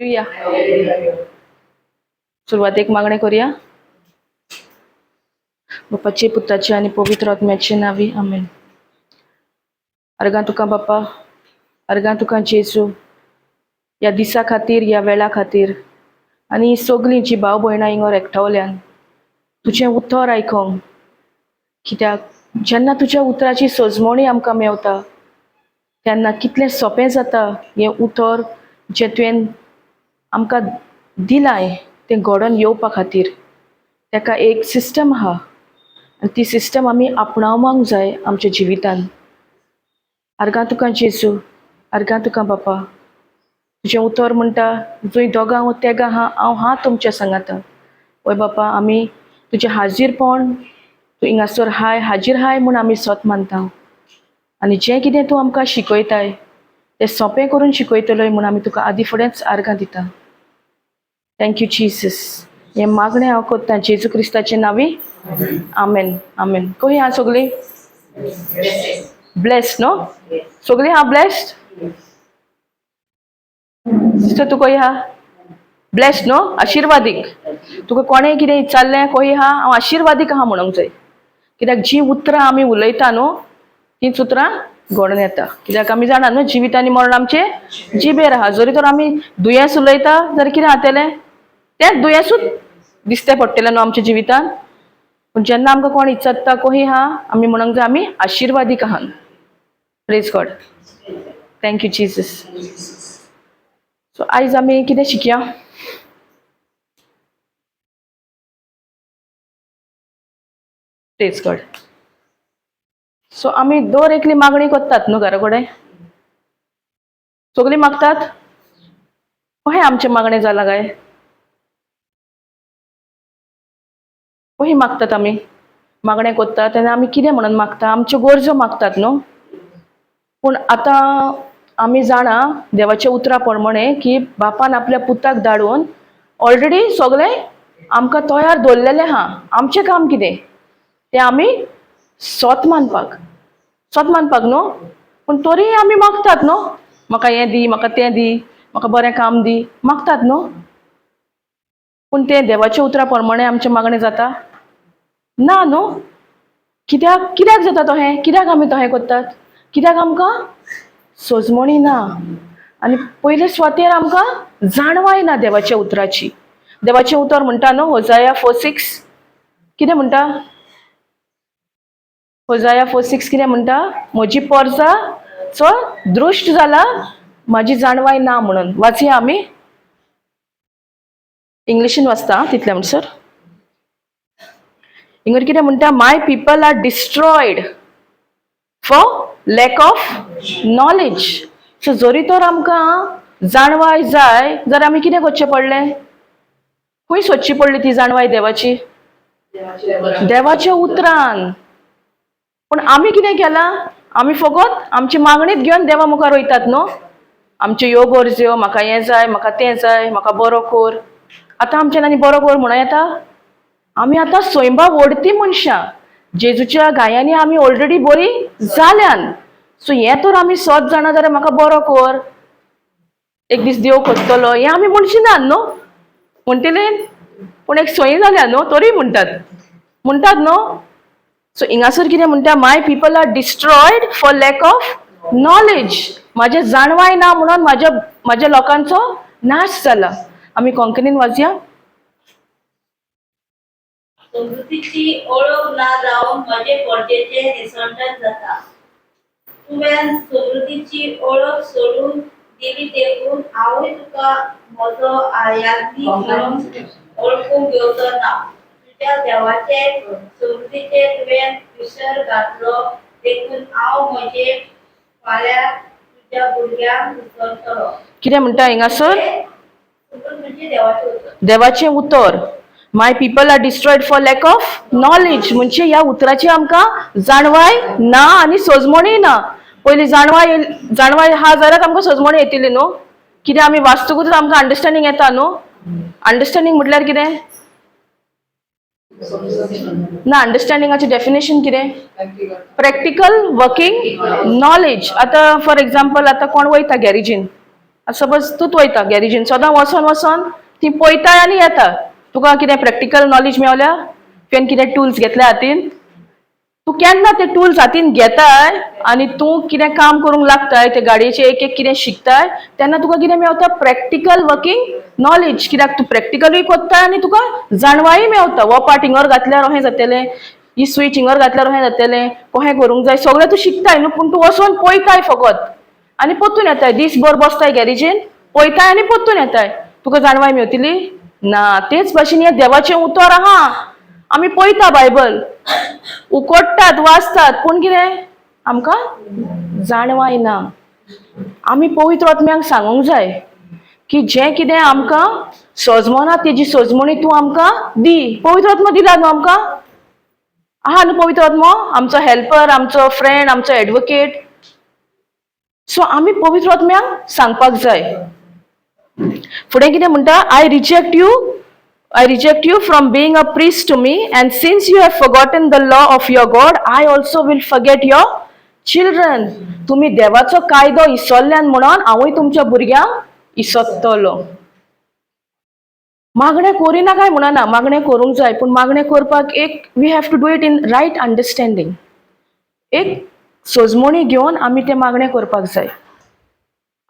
या सुरुवातीक मागणे करूया. बापाचे, पुत्राचे आणि पवित्र आत्म्याचे नावी आमेन. अर्गा तुका बापा, अर्गा तुका जेजू, या दिसा खातीर, या वेळा खातीर आनी सगळीं जी भाव भयणां हिंगर एकठावल्यान तुजें उतर आयकोंक, कित्याक जेन्ना तुज्या उतराची सजमणी आमकां मेवता तेन्ना कितलें सोंपें जाता हें उतर जें तुवें आमकां दिलाय तें घडोवन येवपा खातीर. ताका एक सिस्टम आहा आनी ती सिस्टम आमी आपणावपाक जाय आमच्या जिवितान. अर्गा तुका जेजू, अर्गा तुका बापा, तुजें उतर म्हणटा जंय दोगां वा तेगां आहा हांव हा तुमच्या सांगाता. पळय बापा, आमी तुजें हाजीरपण, तूं हिंगासर हाय, हाजीर हाय म्हूण आमी सोत मानता. आनी जें कितें तूं आमकां शिकयताय तें सोंपें करून शिकयतलोय म्हूण आमी तुका आदी फुडेंच आर्गां दिता. Thank you Jesus. हें मागणें हांव कोत्ता जेजू क्रिस्ताचे नांवी आमेन. आमेन. कशी आहा सगळीं? ब्लेस्ड न्हू? सगळीं आहा ब्लेस्ड? सिस्टर तूं कशी आहा? ब्लेस्ड न्हू? आशिर्वादीक. तुका कोणें कितें विचारलें कशी आहा? हांव आशिर्वादीक आहा म्हणूंक जाय. कित्याक जीं उतरां आमी उलयता न्हू तींच उतरां घडोवन येता. कित्याक आमी जाणा न्हू जिवीत आनी मरण आमचे जिबेर आहा. जरी तर आमी दुयेंस उलयता जाल्यार कितें जातलें? तेंच दुयेंसूच दिसतें पडटलें न्हू आमच्या जिवितान. पूण जेन्ना आमकां कोण विचारता कशी आहा, आमी म्हणूंक जाय आमी आशिर्वादीक आहात. Praise God. Thank you Jesus. So आयज आमी कितें शिकया? Praise God. सो आमी दर एकली मागणी करतात न्हू घरा कडेन? सगळीं मागतात? कशें आमचें मागणें जालां काय? कशी मागतात आमी? मागणें करतात तेन्ना आमी कितें म्हणून मागता? आमच्यो गरजो मागतात न्हू. पूण आतां आमी जाणा देवाच्या उतरा प्रमाणें की बापान आपल्या पुताक धाडून ऑलरेडी सगळें आमकां तयार दवरलेलें आहा. आमचें काम कितें? तें आमी सोत मानपाक. सोत मानपाक न्हू. पूण तरी आमी मागतात न्हू. म्हाका हें दी, म्हाका तें दी, म्हाका बरें काम दी, मागतात न्हू. पूण तें देवाच्या उतरा प्रमाणें आमचें मागणें जाता? ना न्हू. कित्याक जाता तशें? कित्याक आमी तशें करतात? कित्याक आमकां सजमणी ना आनी पयले सुवातेर आमकां जाणवाय ना देवाच्या उतराची. देवाचें उतर म्हणटा न्हू होजाया 4:6 कितें म्हणटा? होजाया 4:6 कितें म्हणटा? म्हजी पोरसां चड दृश्ट जाला, म्हाजी जाणवाय ना म्हणून. वाचया आमी. इंग्लिशीन वाचता तितल्या म्हणसर. हिंगर कितें म्हणटा? My people are destroyed for lack of knowledge. So जरी तर आमकां जाणवाय जाय जाल्यार आमी कितें करचें पडलें? खंय सोदची पडली ती जाणवाय देवाची? देवाच्या उतरान. पूण आमी कितें केलां? आमी फकत आमची मागणीच घेवन देवा मुखार वयतात न्हू. आमच्यो ह्यो गरज्यो, म्हाका हें जाय, म्हाका तें जाय, म्हाका बरो कर. आतां आमच्यान आनी बरो कर म्हणूं येता? आमी आतां स्वयंभाव ओडती मनशां. जेजूच्या गायांनी आमी ऑलरेडी बरी जाल्यान. सो हें तर आमी सोत जाणा जाल्यार म्हाका बरो कर, एक दीस देव करतलो, हें आमी म्हणची ना न्हू. म्हणटले पूण एक सोयी जाल्या न्हू तरी म्हणटात न्हू. सो हिंगासर कितें म्हणटा? My people are destroyed for lack of knowledge. म्हाजें जाणवाय ना म्हणून म्हाज्या लोकांचो नाश जाला. आमी कोंकणीन वाचया. समृद्धीची ओळख ना जावन माझे गरजेचे निसंतन जाता. तुवें समृद्धीची ओळख सोडून दिली देखून हांवूय तुका म्हजो याज्ञीक म्हणून ओळखूंक घेवचो ना. तुज्या देवाचे समृद्धीचे तुवें विसर घातलो देखून हांव म्हजे फाल्यां तुज्या भुरग्यांक विसरतलो. कितें म्हणटा हिंगासर? देवाचें उतर. My people are destroyed for lack of knowledge. म्हणजे ह्या उतराची आमकां जाणवाय ना आनी सजमणी ना. पयलीं जाणवाय हा जाल्यार आमकां सजमणी येतली न्हू. कितें आमी वाचतकूच आमकां अंडरस्टँडींग येता न्हू. अंडरस्टँडींग म्हटल्यार कितें? ना, अंडरस्टँडिंगाचें डेफिनेशन कितें? Practical working knowledge. आतां फॉर एक्झाम्पल आतां कोण वयता गॅरेजीन, सपोज तूं वयता गॅरेजीन सदां वचोन ती पळयताय आनी येता. तुका कितें प्रॅक्टिकल नॉलेज मेवल्या, तुवें कितें टूल्स घेतल्या हातीन, तूं केन्ना ते टूल्स हातीन घेताय आनी तूं कितें काम करूंक लागताय ते गाडयेचे एक एक कितें शिकताय तेन्ना तुका कितें मेवता प्रॅक्टिकल वर्किंग नॉलेज. कित्याक तूं प्रॅक्टिकलूय कोत्ताय आनी तुका जाणवाय मेवता. हो पार्ट हिंगर घातल्यार अहें जातलें, ही स्विच हिंगर घातल्यार अहें जातलें, कहें करूंक जाय सगळें तूं शिकताय न्हू. पूण तूं वचोन पळयताय फकत आनी परतून येताय. दीसभर बसताय गॅरेजीन, पळयताय आनी परतून येताय. तुका जाणवाय मेवतली ना. तेच भाशेन हें देवाचें उतर आहा. आमी पळयता बायबल, उकोडटात, वाचतात, पूण कितें आमकां जाणवाय ना. आमी पवित्र आत्म्याक सांगूंक जाय की जें कितें आमकां सजमना तेजी सजमणी तूं आमकां दी. पवित्र आत्मा दिला न्हू आमकां, आहा न्हू पवित्र आत्मा, आमचो हेल्पर, आमचो फ्रेंड, आमचो एडवोकेट. सो आमी पवित्र आत्म्याक सांगपाक जाय. फुडें कितें म्हणटा, I reject you from being a priest to me, and since you have forgotten the law of your God, I also will forget your children. तुम्ही देवाचो कायदो इसरल्यान म्हणून हांवूय तुमच्या भुरग्यांक इसरतलो. मागणें करिना काय म्हणना, मागणें करूंक जाय, पूण मागणें करपाक एक we have to do it in right understanding. एक सजमणी घेवन आमी तें मागणें करपाक जाय.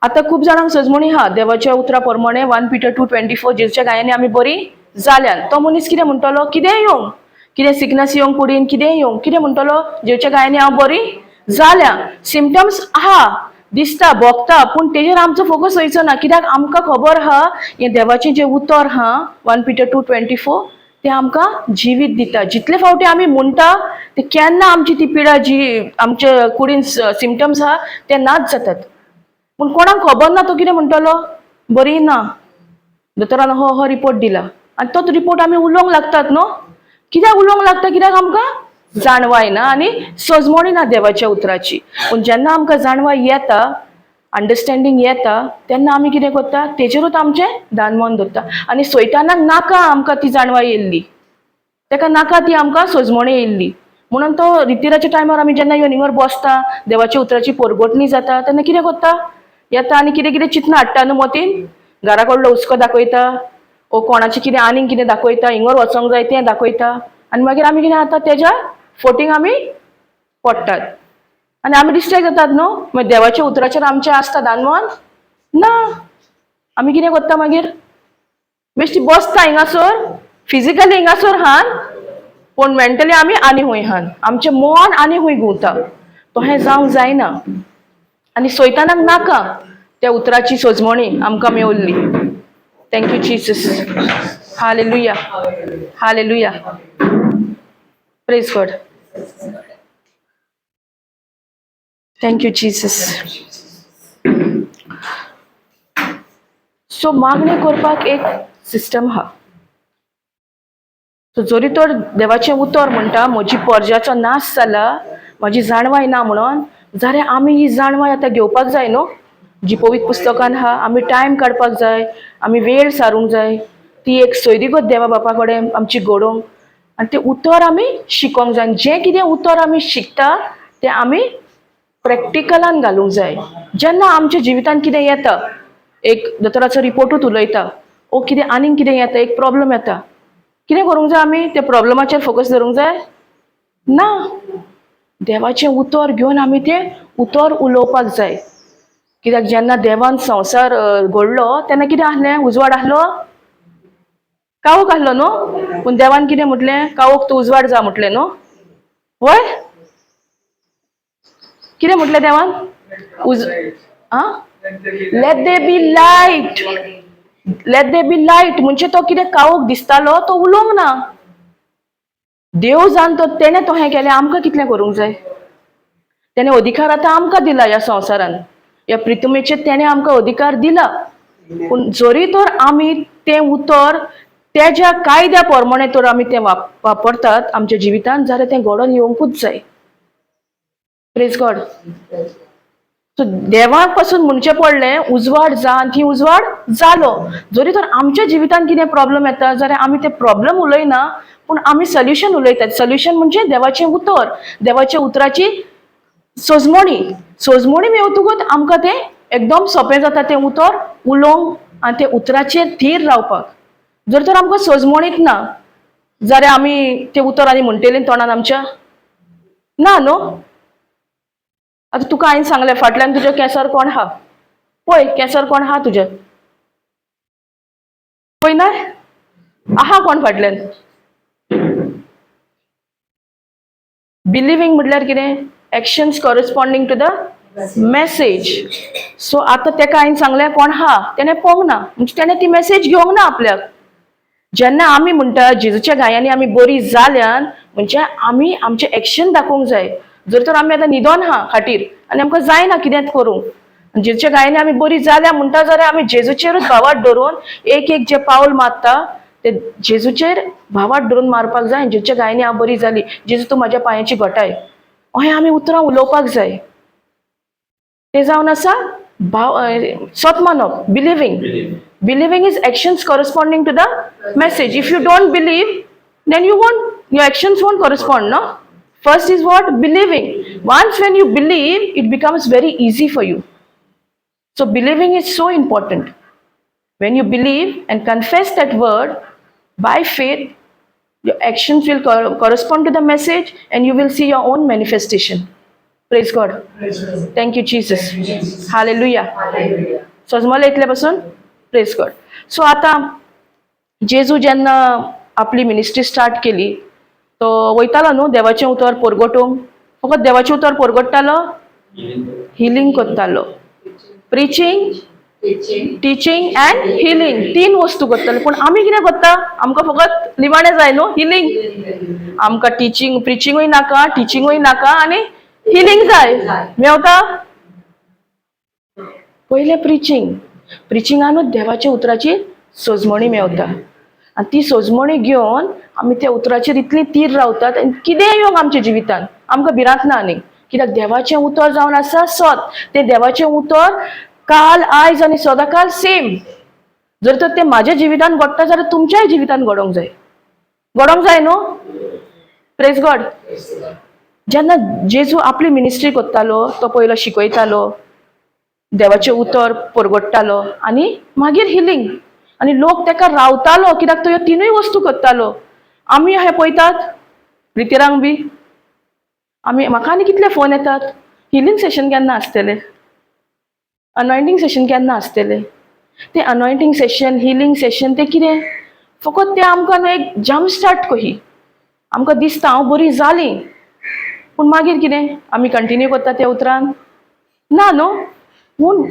आतां खूब जाणांक सजमणी हा देवाच्या उतरा प्रमाणे 1 Peter 2:24 जेजूच्या गायांनी आमी बरी जाल्यान. तो मनीस कितें म्हणटलो, कितें येवं, कितें सिकनस येवंक कुडीन, कितें येवं, कितें म्हणटलो, जेजूच्या गायांनी हांव बरी जाल्या. सिम्पटम्स आहा, दिसता, भोगता, पूण तेजेर आमचो फोकस वयचो ना. कित्याक आमकां खबर आहा हें देवाचें जें उतर हा 1 Peter 2:24 तें आमकां जिवीत दिता. जितले फावटी आमी म्हणटा ते केन्ना आमची ती पिडा जी आमच्या कुडीन सिम्पटम्स आहा ते नाच जातात. पूण कोणाक खबर ना तो कितें म्हणटलो, बरी ना, दोतोरान हो हो रिपोर्ट दिला, आनी तोच रिपोर्ट आमी उलोवंक लागतात न्हू. कित्याक उलोवंक लागता, कित्याक आमकां जाणवाय ना आनी सजमणी ना देवाच्या उतराची. पूण जेन्ना आमकां जाणवाय येता, अंडरस्टँडींग येता, तेन्ना आमी कितें करता, तेजेरूच आमचें दानमन दवरता. आनी सैतानाक नाका आमकां ती जाणवाय येयल्ली, तेका नाका ती आमकां सजमणी येयल्ली. म्हणून तो रितीराच्या टायमार आमी जेन्ना येवन हिंगर बसता, देवाच्या उतराची परगटणी जाता, तेन्ना कितें करता, येता आनी कितें कितें चिंतना हाडटा न्हू मोतीन, घरा कडलो हुस्को दाखयता, ओ कोणाचें कितें आनीक कितें दाखयता, हिंगर वचोंक जाय तें दाखयता, आनी मागीर आमी कितें जाता, तेज्या फोटींग आमी पडटात आनी आमी डिस्ट्रॅक्ट जातात न्हू. मागीर देवाच्या उतराचेर आमचें आसता दानमन ना. आमी कितें करता मागीर, बेश्टी बसता हिंगासर, फिजिकली हिंगासर हान, पूण मेंटली आमी आनी हूंय हान, आमचें मन आनी हूंय घुंवता. तो हें जावंक जायना. आनी सैतानाक नाका त्या उतराची सजमणी आमकां मेवल्ली. Thank you Jesus. Hallelujah, hallelujah, praise God. Thank you Jesus. So मागणें करपाक एक सिस्टम हा. सो जरी तर देवाचें उतर म्हणटा म्हजी पर्जाचो नाश जाला, म्हजी जाणवाय ना म्हणून, जाल्यार आमी ही जाणवाय आतां घेवपाक जाय न्हू, जी पवित्र पुस्तकान हा. आमी टायम काडपाक जाय, आमी वेळ सारूंक जाय, ती एक सोयरीगत देवा बापा कडेन आमची घडोवंक, आनी तें उतर आमी शिकोवंक जाय. जें कितें उतर आमी शिकता तें आमी प्रॅक्टिकलान घालूंक जाय. जेन्ना आमच्या जिवितान कितें येता, एक दोतोराचो रिपोर्टूच उलयता, ओ कितें आनीक कितें येता, एक प्रॉब्लम येता, कितें करूंक जाय, आमी त्या प्रॉब्लमाचेर फोकस दवरूंक जाय ना. देवाचें उतर घेवन आमी तें उतर उलोवपाक जाय. कित्याक जेन्ना देवान संवसार घडलो तेन्ना कितें आसलें, उजवाड आसलो, काळोख आसलो न्हू. पूण देवान कितें म्हटलें, काळोख तूं उजवाड जा म्हटलें न्हू. वय कितें म्हटलें देवान, let there be light, let there be light म्हणजे तो कितें काळोख दिसतालो तो उलोवंक ना. देव जाणतो तेणें तो हें केलें, आमकां कितलें करूंक जाय. तेणें अधिकार आतां आमकां दिला ह्या संवसारान, ह्या पृथ्वीचेर तेणें आमकां अधिकार दिला. पूण जरी तर आमी तें उतर तेज्या कायद्या प्रमाणे तर आमी तें वापरतात आमच्या जिवितान, जाल्यार तें घडोवन येवंकूच जाय. Praise God. सो देवाक पासून म्हणचें पडलें उजवाड जा, आनी ती उजवाड जालो. जरी तर आमच्या जिवितान कितें प्रॉब्लेम येता जाल्यार आमी ते प्रॉब्लेम उलयना, पूण आमी सोल्युशन उलयतात. सोल्युशन म्हणजे देवाचें उतर, देवाच्या उतराची सजमणी. सजमणी मेवतकूच आमकां तें एकदम सोपें जाता तें उतर उलोवंक आनी ते उतराचेर थीर रावपाक. जर तर आमकां सजमणीत ना जाल्यार आमी ते उतर आनी म्हणटलीं तोंडान आमच्या ना न्हू. आतां तुका हांवें सांगलें फाटल्यान तुज्या केंसार कोण आहा पळय, केंसार कोण आहा तुज्या पळयना आहा कोण फाटल्यान. बिलिव्हिंग म्हटल्यार कितें actions corresponding to the message. So आतां तेका हांवें सांगलें कोण आहा तेणें पळोवंक ना म्हणजे तेणें ती मेसेज घेवंक ना आपल्याक. जेन्ना आमी म्हणटा जेजूच्या गायांनी आमी बरी जाल्यान म्हणजे आमी आमचें एक्शन दाखोवंक जाय. जर तर आमी आतां न्हिदोन आहा खाटीर आनी आमकां जायना कितेंच करूंक, जेजूच्या गायांनी आमी बरी जाल्या म्हणटा जाल्यार आमी जेजूचेरूच भावार्थ धरून एक एक जे पावल मारता ते जेजूचेर भावार्थ धरून मारपाक जाय. जेजूच्या गायांनी हांव बरी जाली, जेजू तूं म्हाज्या पांयाची घोटाय, अहें आमी उतरां उलोवपाक जाय. ते जावन आसा स्वत मानप believing. Believing is actions corresponding to the message. If you don't believe, then your actions won't correspond, no? First is what? Believing. Once when you believe, it becomes very easy for you. So believing is so important. When you believe and confess that word by faith, your actions will correspond to the message and you will see your own manifestation. Praise God. Thank you, Jesus. Hallelujah. सजमले इतल्यापासून praise God. So आतां जेजू जेन्ना आपली ministry start केली तो वयतालो न्हू देवाचें उतर परगटोवंक. फकत देवाचें उतर परगट्टालो, हिलींग करतालो. प्रिचींग, टिचींग एंड हिलींग 3 वस्तू करताले. पूण आमी कितें करता, आमकां फकत निमाणें जाय न्हू हिलींग. आमकां प्रिचींगूय नाका, टिचींगूय नाका आनी हिलींग जाय. मेवता पयलें प्रिचिंगानूच देवाच्या उतराची सोजमणी मेवता आनी ती सोजमणी घेवन आमी त्या उतराचेर इतली तीर रावतात आनी कितेंय येवंक आमच्या जिवितान आमकां भिरांत ना आनी. कित्याक देवाचें उतर जावन आसा सत. तें देवाचें उतर काल आयज आनी सदांकाळ सेम. जर तर तें म्हाज्या जिवितान घडटा जाल्यार तुमच्याय जिवितान घडोवंक जाय न्हू. Praise God. जेन्ना जेजू आपली मिनिस्ट्री करतालो तो पयलो शिकयतालो, देवाचें उतर परगट्टालो आनी मागीर हिलींग आनी लोक तेका रावतालो कित्याक तो ह्यो 3य वस्तू करतालो. आमी हे पळयतात रितीरांक बी आमी म्हाका आनी कितले फोन येतात, हिलींग सेशन केन्ना आसतलें, अनॉयंटींग सेशन केन्ना आसतलें. तें अनॉयंटींग सेशन हिलींग सेशन तें कितें फकत तें आमकां न्हू एक जम्प स्टार्ट कशी. आमकां दिसता हांव बरी जालीं पूण मागीर कितें आमी कंटिन्यू करता त्या उतरान ना न्हू. पूण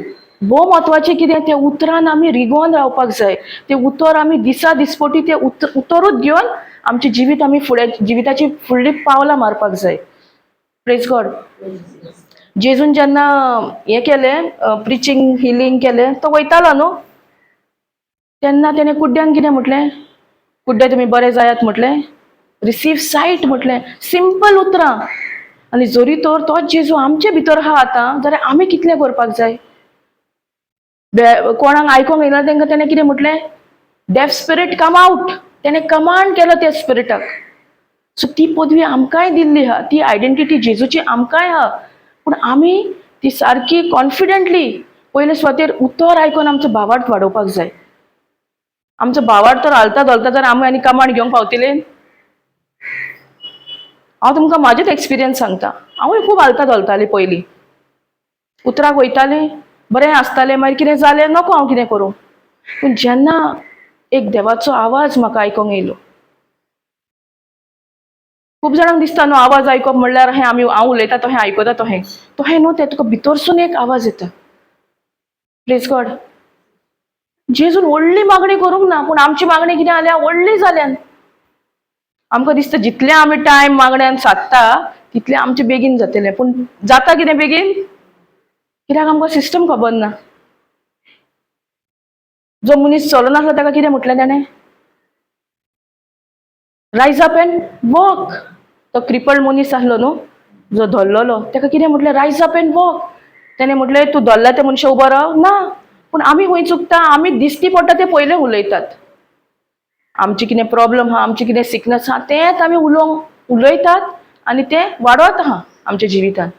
भोव म्हत्वाचें कितें तें उतरान आमी रिगोवन रावपाक जाय. तें उतर आमी दिसा दिसपटी तें उतरूच घेवन आमचें जिवीत आमी फुडें जिविताची फुडलीं पावलां मारपाक जाय. Praise God. जेजून जेन्ना हें केलें प्रिचींग हिलींग केलें तो वयतालो न्हू तेन्ना तेणें कुड्ड्यांक कितें म्हटलें, कुड्डे तुमी बरे जायात म्हटलें, रिसीव सायट म्हटलें. सिंपल उतरां. आनी जरी तर तोच जेजू आमचे भितर आहा आतां जाल्यार आमी कितलें करपाक जाय. कोणाक आयकोंक येना तांकां तेणें कितें म्हटलें, डेफ स्पिरीट कम आउट. तेणें कमांड केलो त्या स्पिरिटाक. सो ती पदवी आमकांय दिल्ली आहा, ती आयडेंटिटी जेजूची आमकांय आहा. पूण आमी ती सारकी कॉन्फिडेंटली पयले स्वतेर उतर आयकून आमचो भावार्थ वाडोवपाक जाय. आमचो भावार्थ तर हालता धोलता तर आमी आनी कमांड घेवंक पावतले. हांव तुमकां म्हाजेच एक्सपिरियन्स सांगता. हांवूय खूब हालता धोलतालें पयलीं. उतराक वयतालें बरें आसतालें मागीर कितें जालें नको हांव कितें करूं. पूण जेन्ना एक देवाचो आवाज म्हाका आयकोंक येयलो. खूब जाणांक दिसता न्हू आवाज आयकप म्हणल्यार हें हांव उलयता तहें आयकता तहें न्हू. तें तुका भितरसून एक आवाज येता. Praise God. जेजून व्हडली मागणी करूंक ना पूण आमची मागणी कितें जाल्या व्हडली जाल्यान. आमकां दिसता जितले आमी टायम मागण्यान सादता तितलें आमचें बेगीन जातलें पूण जाता कितें बेगीन कित्याक आमकां सिस्टम खबर ना. जो मनीस चलो नासलो ताका कितें म्हटलें ताणें, रायज अप एंड वॉक. तो क्रिपल्ड मनीस आसलो न्हू जो धरलेलो ताका कितें म्हटलें, रायज अप एंड वॉक. ताणें म्हटलें तूं धरला त्या मनशा उबो राव ना. पूण आमी खंय चुकता, आमी दिसती पडटा तें पयलें उलयतात. आमची कितें प्रॉब्लम आहा, आमची कितें सिकनस आहा तेंच आमी उलयतात आनी तें वाडत आहा आमच्या जिवितान.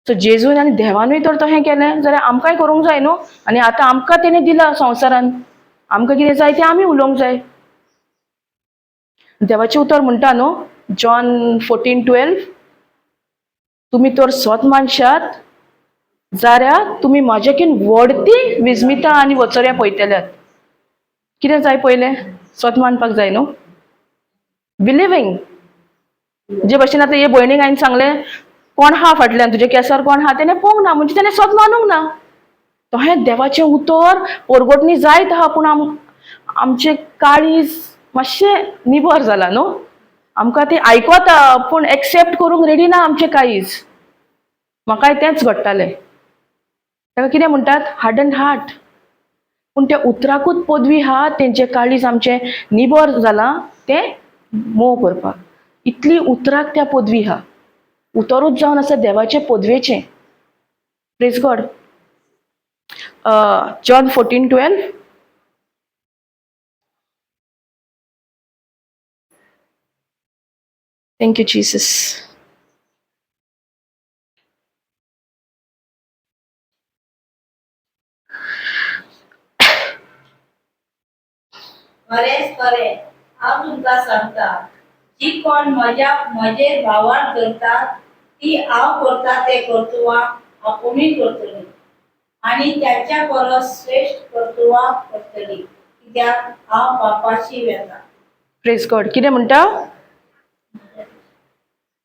सो जेजून आनी देवानूय तर तशें केलें जाल्यार आमकांय करूंक जाय न्हू. आनी आतां आमकां तेणें दिलां संवसारान, आमकां कितें जाय तें आमी उलोवंक जाय. देवाचें उतर म्हणटा न्हू जॉन 14:12, तुमी तर सोत मानशात जाल्यार तुमी म्हाजेकीन व्हडती विस्मितां आनी वचऱ्यां पळयतल्यात. कितें जाय पयलें? सोत मानपाक जाय न्हू. बिलिवींग. जे भशेन आतां हे भयणीक हांवें सांगलें कोण हा फाटल्यान, तुजे केंसार कोण हा तेणें पळोवंक ना म्हणजे तेणें सोत मानूंक ना. तशें देवाचें उतर परगोटणी जायत आहा पूण आमचें काळीज मातशें निबर जालां न्हू. आमकां तें आयकोता पूण एक्सेप्ट करूंक रेडी ना आमचें काळीज. म्हाकाय तेंच घडटालें. ताका कितें म्हणटात? Hardened heart. पूण त्या उतराकूच पदवी आहा तेंचें काळीज आमचें निबर जालां तें मोव करपाक. इतली उतराक त्या पदवी आहा. उतरूच जावन आसा देवाचे पदवेचें. Praise God. John 14:12. Thank you Jesus. खरेंच खरें हांव तुमकां सांगता, जी कोण म्हजेर भावार्थ धरतात ती हांव करता ते कर्तुवां आपुणूय करतली आनी त्याच्या परस श्रेष्ठ कर्तुवां करतली, कित्याक हांव बापाशी वेता. Praise God. कितें म्हणटा?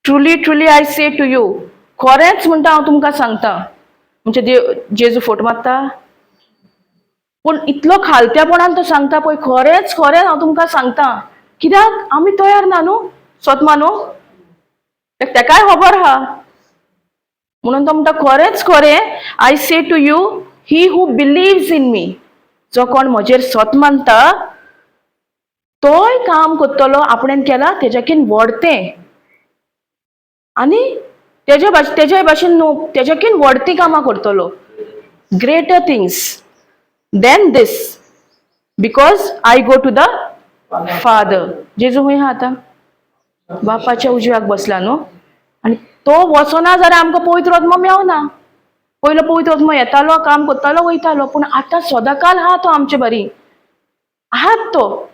Truly truly I say to you. खरेंच म्हणटा हांव तुमकां सांगता. म्हणजे जेजू फोट मारता पूण इतलो खालत्यापणान तो सांगता पळय, खरेंच खरें हांव तुमकां सांगता. कित्याक आमी तयार ना न्हू सोत मानूंक. तेकाय खबर आहा म्हणून तो म्हणटा खरेंच खरें I say to you, he who believes in me. जो कोण म्हजेर सोत मानता तोय काम करतलो आपणेन केलां तेज्याकीन व्हडतें. आनी तेजे भाशेन न्हू तेज्याकीन व्हडतीं कामां करतलो. Greater things than these, because I go to the father. जेजू खंय आहा आतां? बापाच्या उजव्याक बसला न्हू. आनी तो वचना जाल्यार आमकां पवित्र आत्मा मेवना. पयलो पवित्र आत्मा येतालो, काम करतालो, वयतालो. पूण आतां सदांकाल आहा तो आमचे बारी. आहात तो.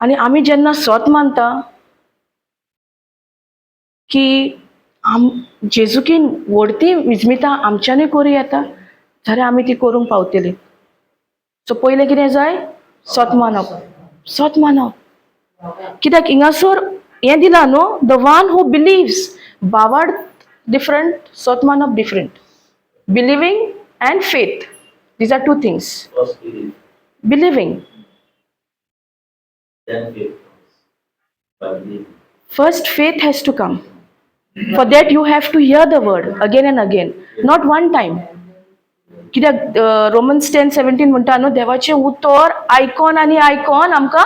आनी आमी जेन्ना सोत मानता की जेजूकीन व्हडती विस्मितां आमच्यांनी करूं येता जाल्यार आमी ती करूंक पावतलीं. सो पयलें कितें जाय? सोत मानप. सोत मानप. कित्याक हिंगासर हें दिलां न्हू, द वन हू बिलिव्स. भावार्थ डिफरंट, सोत मानप different. Believing and faith, these are two things. First believe, Believing. then faith comes. By believing. First faith has to come. For that you have to hear the word again and again, not one time. कित्याक Romans 10:17 म्हणटा न्हू, देवाचें उतर आयकोन आनी आयकोन आमकां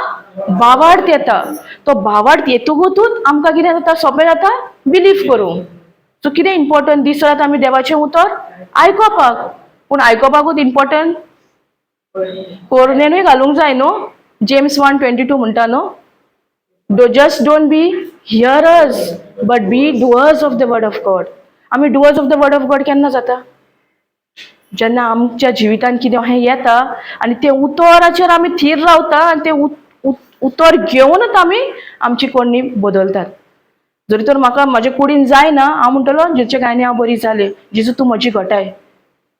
भावार्थ येता. तो भावार्थ येतकूच आमकां कितें जाता? सोंपें जाता बिलीव करूंक. सो कितें इम्पॉर्टंट दिसत आमी देवाचें उतर आयकोपाक. पूण आयकोपाकूच इम्पॉर्टंट कोरनेनूय घालूंक जाय न्हू. जेम्स 1:22 म्हणटा न्हू, just don't be hearers but be doers of the word of God. आमी doers of the word of God केन्ना जाता? जेन्ना आमच्या जिवितान कितें अशें येता आनी ते उतराचेर आमी थीर रावता आनी ते उतर घेवनूच आमी आमची कोणी बदलतात. जरी तर म्हाका म्हाजे कुडीन जायना, हांव म्हणटलो जेचे गायने हांव बरी जालें, जेजू तूं म्हजी घटाय.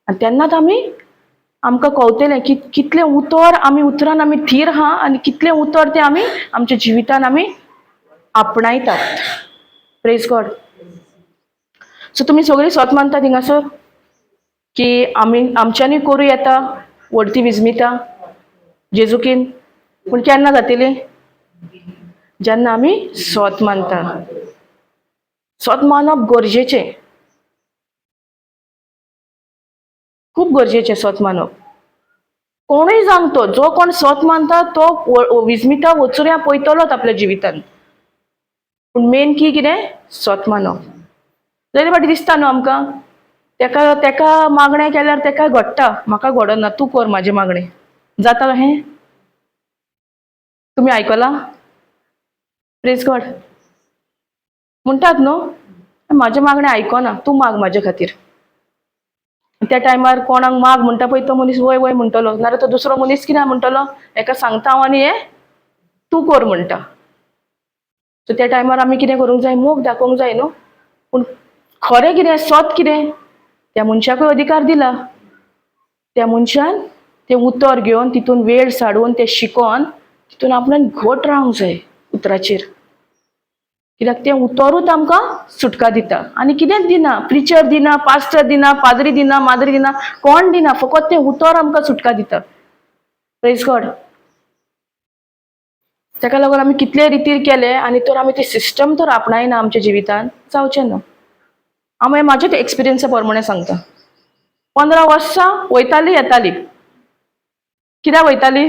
आनी तेन्नाच आमकां कळटलें की कितलें उतर आमी उतरान आमी थीर आहा आनी कितलें उतर तें आमी आमच्या जिवितान आमी आपणायतात. Praise God. सो तुमी सगळीं सोत मानतात हिंगासर की आमी आमच्यांनी करूं येता व्हडती विस्मितां जेजूकीन. पूण केन्ना जातली? जेन्ना आमी सोत मानता. सोत मानप गरजेचें, खूब गरजेचें सोत मानप. कोणूय जावं तो, जो कोण सोत मानता तो विस्मितां वचुऱ्यां पळयतलोच आपल्या जिवितान. पूण मेन की कितें? सोत मानप. जायते फावटी दिसता न्हू आमकां तेका मागणें केल्यार तेका घडटा, म्हाका घडना, तूं कर म्हाजें मागणें. जाता अशें? तुमी आयकलां? Praise God. म्हणटात न्हू म्हाजे मागणें आयकना तूं माग म्हाजे खातीर. त्या टायमार कोणाक माग म्हणटा पळय तो मनीस वय वय म्हणटलो, नाल्यार तो दुसरो मनीस कितें म्हणटलो, हेका सांगता हांव आनी हें तूं कर म्हणटा. सो त्या टायमार आमी कितें करूंक जाय, मोग दाखोवंक जाय न्हू. पूण खरें कितें, सत कितें, त्या मनशाकूय अधिकार दिला. त्या मनशान तें उतर घेवन तितून वेळ साडून तें शिकोन तितून आपल्यान घट रावंक जाय उतराचेर. कित्याक तें उतरूच आमकां सुटका दिता. आनी कितेंच दिना, प्रिचर दिना, पास्टर दिना, पाद्री दिना, माद्री दिना, कोण दिना, फकत तें उतर आमकां सुटका दिता. Praise God. ताका लागून आमी कितले रितीर केले आनी तर आमी ते सिस्टम तर आपणायना आमच्या जिवितान, जावचें ना. हांव म्हाज्याच एक्सपिरियन्सा प्रमाणे सांगता. 15 वर्सां वयताली येताली. कित्याक वयताली?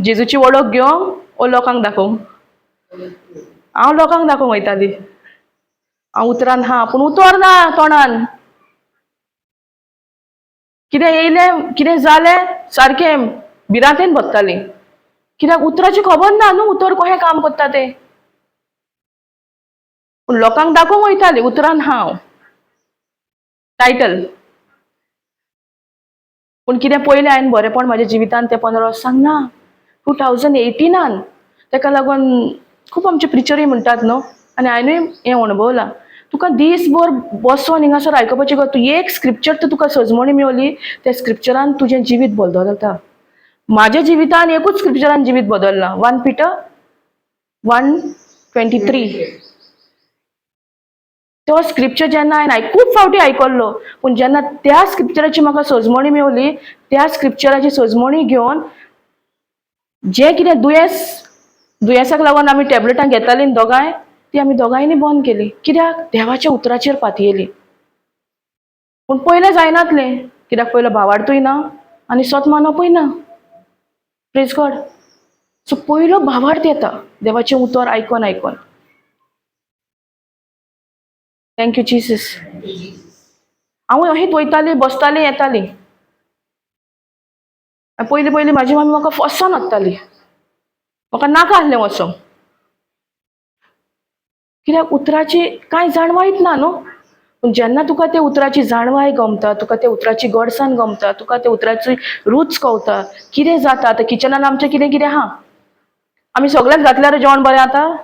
जेजूची वळख घेवंक ओ लोकांक दाखोवंक? हांव लोकांक दाखोवंक वयताली. हांव उतरान हा पूण उतर ना तोंडान. कितें येयलें, कितें जालें, सारकें भिरांतेन बसतालीं. कित्याक उतराची खबर ना न्हू, उतर कशें काम करता तें. पूण लोकांक दाखोवंक वयताली उतरान हांव टायटल. पूण कितें पयलें हांवें बरेंपण म्हाज्या जिवितांत त्या 15 वर्सांक ना. 2018 ताका लागून खूब आमचे प्रिचरूय म्हणटात न्हू, आनी हांवेंय हें अणभवलां. तुका दीसभर बसोन हिंगासर आयकपाची गरज, तूं एक स्क्रिप्चर तर तुका सजमणी मेवली, त्या स्क्रिप्चरान तुजें जिवीत बदलता. म्हाज्या जिवितान एकूच स्क्रिप्चरान जिवीत बदललां. 1 Peter 1:23. तो स्क्रिप्चर जेन्ना हांवें खूब फावटी आयकल्लो, पूण जेन्ना त्या स्क्रिप्चराची म्हाका सजमणी मेवली, त्या स्क्रिप्चराची सजमणी घेवन जें कितें दुयेंसाक लागून आमी टॅबलेटां घेतालीं दोगांय, ती आमी दोगांयनी बंद केली. कित्याक? देवाच्या उतराचेर पातयेली. पूण पयलें जायनातलें, कित्याक पयलो भावार्थूय ना आनी सत मानपूय ना. Praise God. सो पयलो भावार्थ येता देवाचें उतर आयकून आयकून. Thank you Jesus. हांव अशींच वयताली, बसताली, येताली. पयलीं पयलीं म्हाजी मम्मी म्हाका फसान हाडटाली. म्हाका नाका आसलें वचोंक. कित्याक उतराची कांय जाणवायत ना न्हू. पूण जेन्ना तुका ते उतराची जाणवाय गमता, तुका ते उतराची गडसाण गमता, तुका ते उतराची रूच कळटा, कितें जाता. आतां किचनान आमचें कितें कितें आहा, आमी सगळ्यांक घातल्यार जेवण बरें जाता?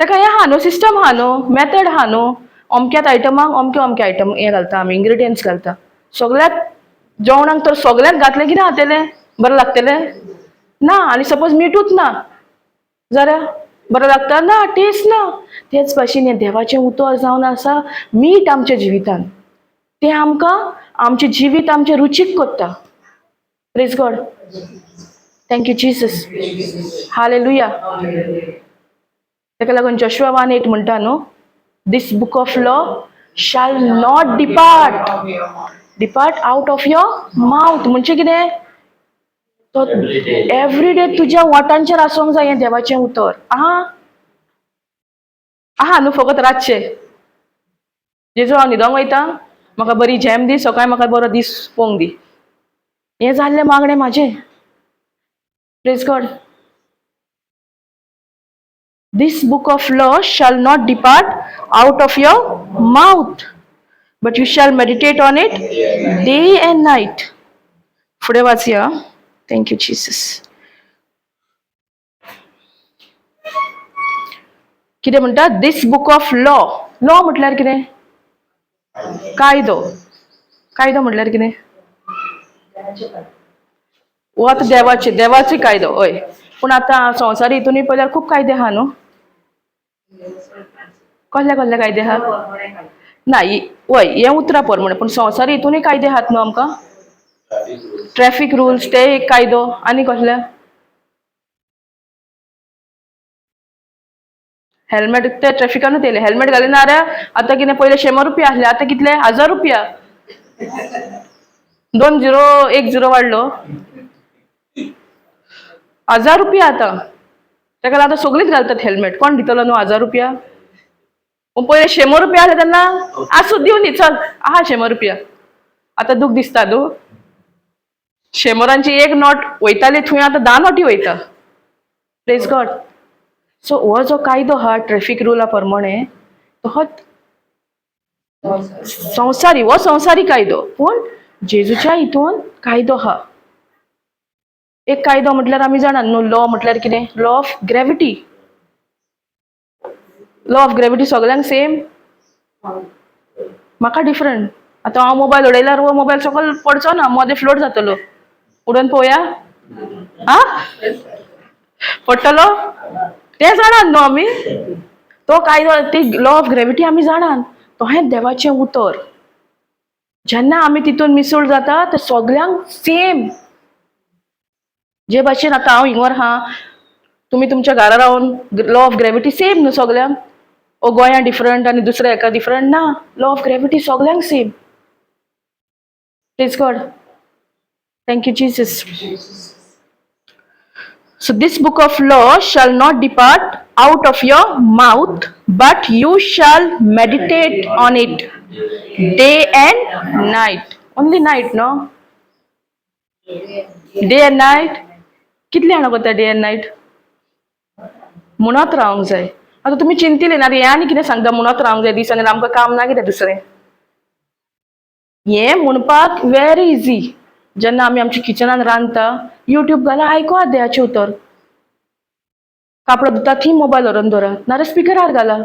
ताका हें आहा न्हू, सिस्टम आहा न्हू, मेथड आहा न्हू. अमक्यात आयटमाक अमके अमके आयटम हें घालता आमी, इंग्रिडियंट्स घालता. सगळ्यात जेवणाक तर सगळ्यांक घातलें कितें जातलें? बरें लागतलें ना. आनी सपोज मीठूच ना जाल्यार बरें लागता ना, टेस्ट ना. तेच भाशेन हें देवाचें उतर जावन आसा मीठ आमच्या जिवितान. तें आमकां आमचें जिवीत आमचें रुचीक करता. Praise God. Thank you Jesus. Hallelujah. ताका लागून जोशुआ 1:8 म्हणटा न्हू, this book of law shall not depart out of your mouth. म्हणजे कितें? तो एवरीडे तुज्या ओंठांचेर आसूंक जाय हें देवाचें उतर. आहा न्हू, फकत रातचें. जेजू हांव न्हिदोंक वयता, म्हाका बरी झॅम दी, सकाळीं म्हाका बरो दीस पोवंक दी. हें जाल्लें मागणें म्हाजें. Praise God. This book of law shall not depart out of your mouth, but you shall meditate on it day and night. पुढे वाचूया. Thank you Jesus. कितें म्हणटा? दिस बुक ऑफ लॉ. लॉ म्हटल्यार कितें? कायदो. कायदो म्हटल्यार कितें? वो आतां देवाचे कायदो हय. पूण आतां संवसारी हितूनय पळयल्यार खूब कायदे आहा न्हू. कसले कसले कायदे आहा? ना वय हें उतरां प्रमाणे, पूण संवसारी हितूनय कायदे आहात न्हू आमकां. ट्रॅफिक रुल्स ते एक कायदो. आनी कसले? हेल्मेट ते ट्रॅफिकानूच येयले. हेल्मेट घालिना जाल्यार आतां कितें, पयलें 100 रुपया आसले, आतां कितले? 1000 रुपया. 2010 वाडलो. 1000 रुपया आतां. ताका लागून आतां सगळींच घालतात हेल्मेट. कोण दितलो न्हू 1000 रुपया? पयलें 100 रुपया आसले तेन्ना आसूं दिवं न्ही, चल आहा 100 रुपया. आतां दूख दिसता न्हू. 100 एक नोट वयताली थंय आतां 10 नोटी वयता. Praise God. सो हो जो कायदो हा ट्रॅफिक रुला प्रमाणे तो हो संवसारी कायदो, पूण जेजूच्या हितून कायदो हा. एक कायदो म्हटल्यार आमी जाणात न्हू, लॉ म्हटल्यार कितें? Law of gravity. Law of gravity सगळ्यांक सेम? म्हाका डिफरंट. आतां हांव मोबायल उडयल्यार वो मोबायल सकयल पडचो ना, मदें फ्लोट जातलो. उडोवन पळोवया? आ? पडटलो? तें जाणात न्हू आमी. तो कायदो, ती लॉ ऑफ ग्रॅविटी आमी जाणात. तो हें देवाचें उतर. जेन्ना आमी तितून मिसळ जाता ते सगळ्यांक सेम. जे भाशेन आतां हांव हिंगर आहा, तुमी तुमच्या घरा Ravan law of gravity same न्हू सगळ्यांक? ओ गोंया डिफरंट आनी दुसऱ्या हेका डिफरंट ना. लॉ ऑफ ग्रॅविटी सगळ्यांक same. Praise God. Thank you Jesus. So this book of law shall not depart out of your mouth, but you shall meditate on it day and night. Only night, no? Day and night. कितले जाणां करता day and night? म्हणत रावंक जाय. आतां तुमी चिंतिले ना रे, आनी कितें सांगता म्हणत रावंक जाय दीस, आनी आमकां काम ना कितें दुसरें? हें म्हणपाक व्हेरी इजी. जेन्ना आमी आमच्या किचनान रांदता, युट्यूब घाला, आयकुया देवाचें उतर. कापड धुता थंय मोबायल व्हरून दवरात, नाजाल्यार स्पिकरार घाला.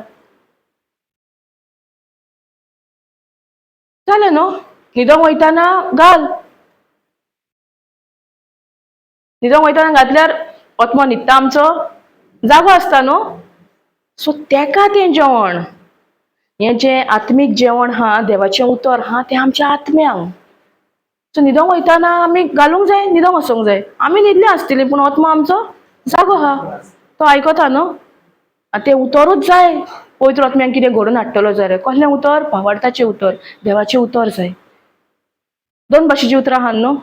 जालें न्हू? न्हिदोंक वयताना घाल. न्हिदोंक वयताना घातल्यार आत्मो न्हिदता आमचो, जागो आसता न्हू? सो तेका तें जेवण, हें जें आत्मीक जेवण हा, देवाचें उतर हा, तें आमच्या आत्म्यांक. सो न्हिदोंक वयताना आमी घालूंक जाय, न्हिदोंक वचोंक जाय. आमी न्हिदले आसतलीं, पूण आत्मो आमचो जागो हा, तो आयकता न्हू? आतां तें उतरूच जाय. पवित्र आत्म्यान कितें घडोवन हाडटलो जाल्यार. कसलें उतर? भावार्थाचें उतर, देवाचें उतर जाय. दोन भाशेचीं उतरां आहात न्हू?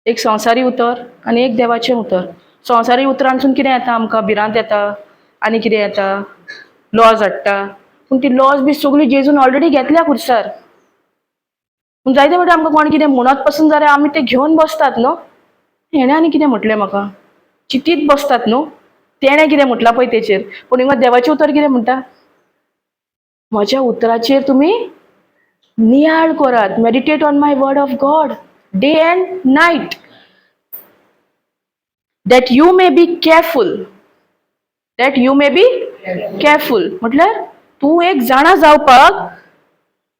एक संवसारी उतर आनी एक देवाचें उतर. संवसारी उतरांसून कितें येता आमकां? भिरांत येता, आनी कितें येता? लॉज हाडटा. पूण ती लॉज बी सगळी जेजून ऑलरेडी घेतल्या खुर्सार. पूण जायते फावटी आमकां कोण कितें म्हणत पासून जाल्यार आमी तें घेवन बसतात न्हू. हेणें आनी कितें म्हटलें म्हाका? चिंतीत बसतात न्हू. तेणें कितें म्हटलां पळय तेचेर. पूण हिंगा देवाचें उतर कितें म्हणटा? म्हज्या उतराचेर तुमी नियाळ करात. Meditate on my word of God day and night, that you may be careful. That you may be careful. म्हटल्यार तूं एक जाणा जावपाक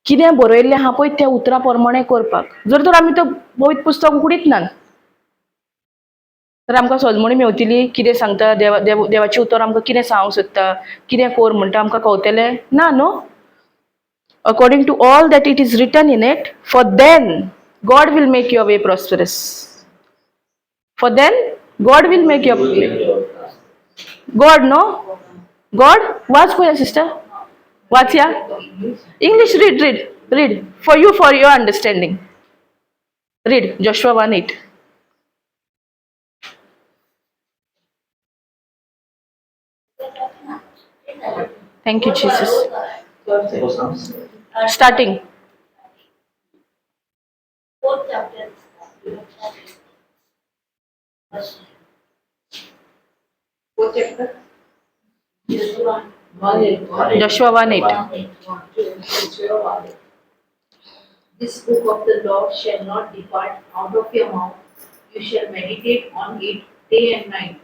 कितें बरयल्लें आहा पळय त्या उतरा प्रमाणे करपाक. जर तर आमी तो पवित्र पुस्तक उगडीत ना, तर आमकां सोजमणी मेवतली कितें सांगता देवाचें उतर आमकां कितें सांगूंक सोदता, कितें कर म्हणटा आमकां कळटलें ना न्हू. According to all that it is written in it, for then God will make your way prosperous. For then God will make your way. God, no? God? वाच पळया sister. वाचया. English, read. For your understanding. Read Joshua 1:8. Thank you, Jesus. Starting. 4th chapter. Joshua 1:8. This book of the law shall not depart out of your mouth. You shall meditate on it day and night,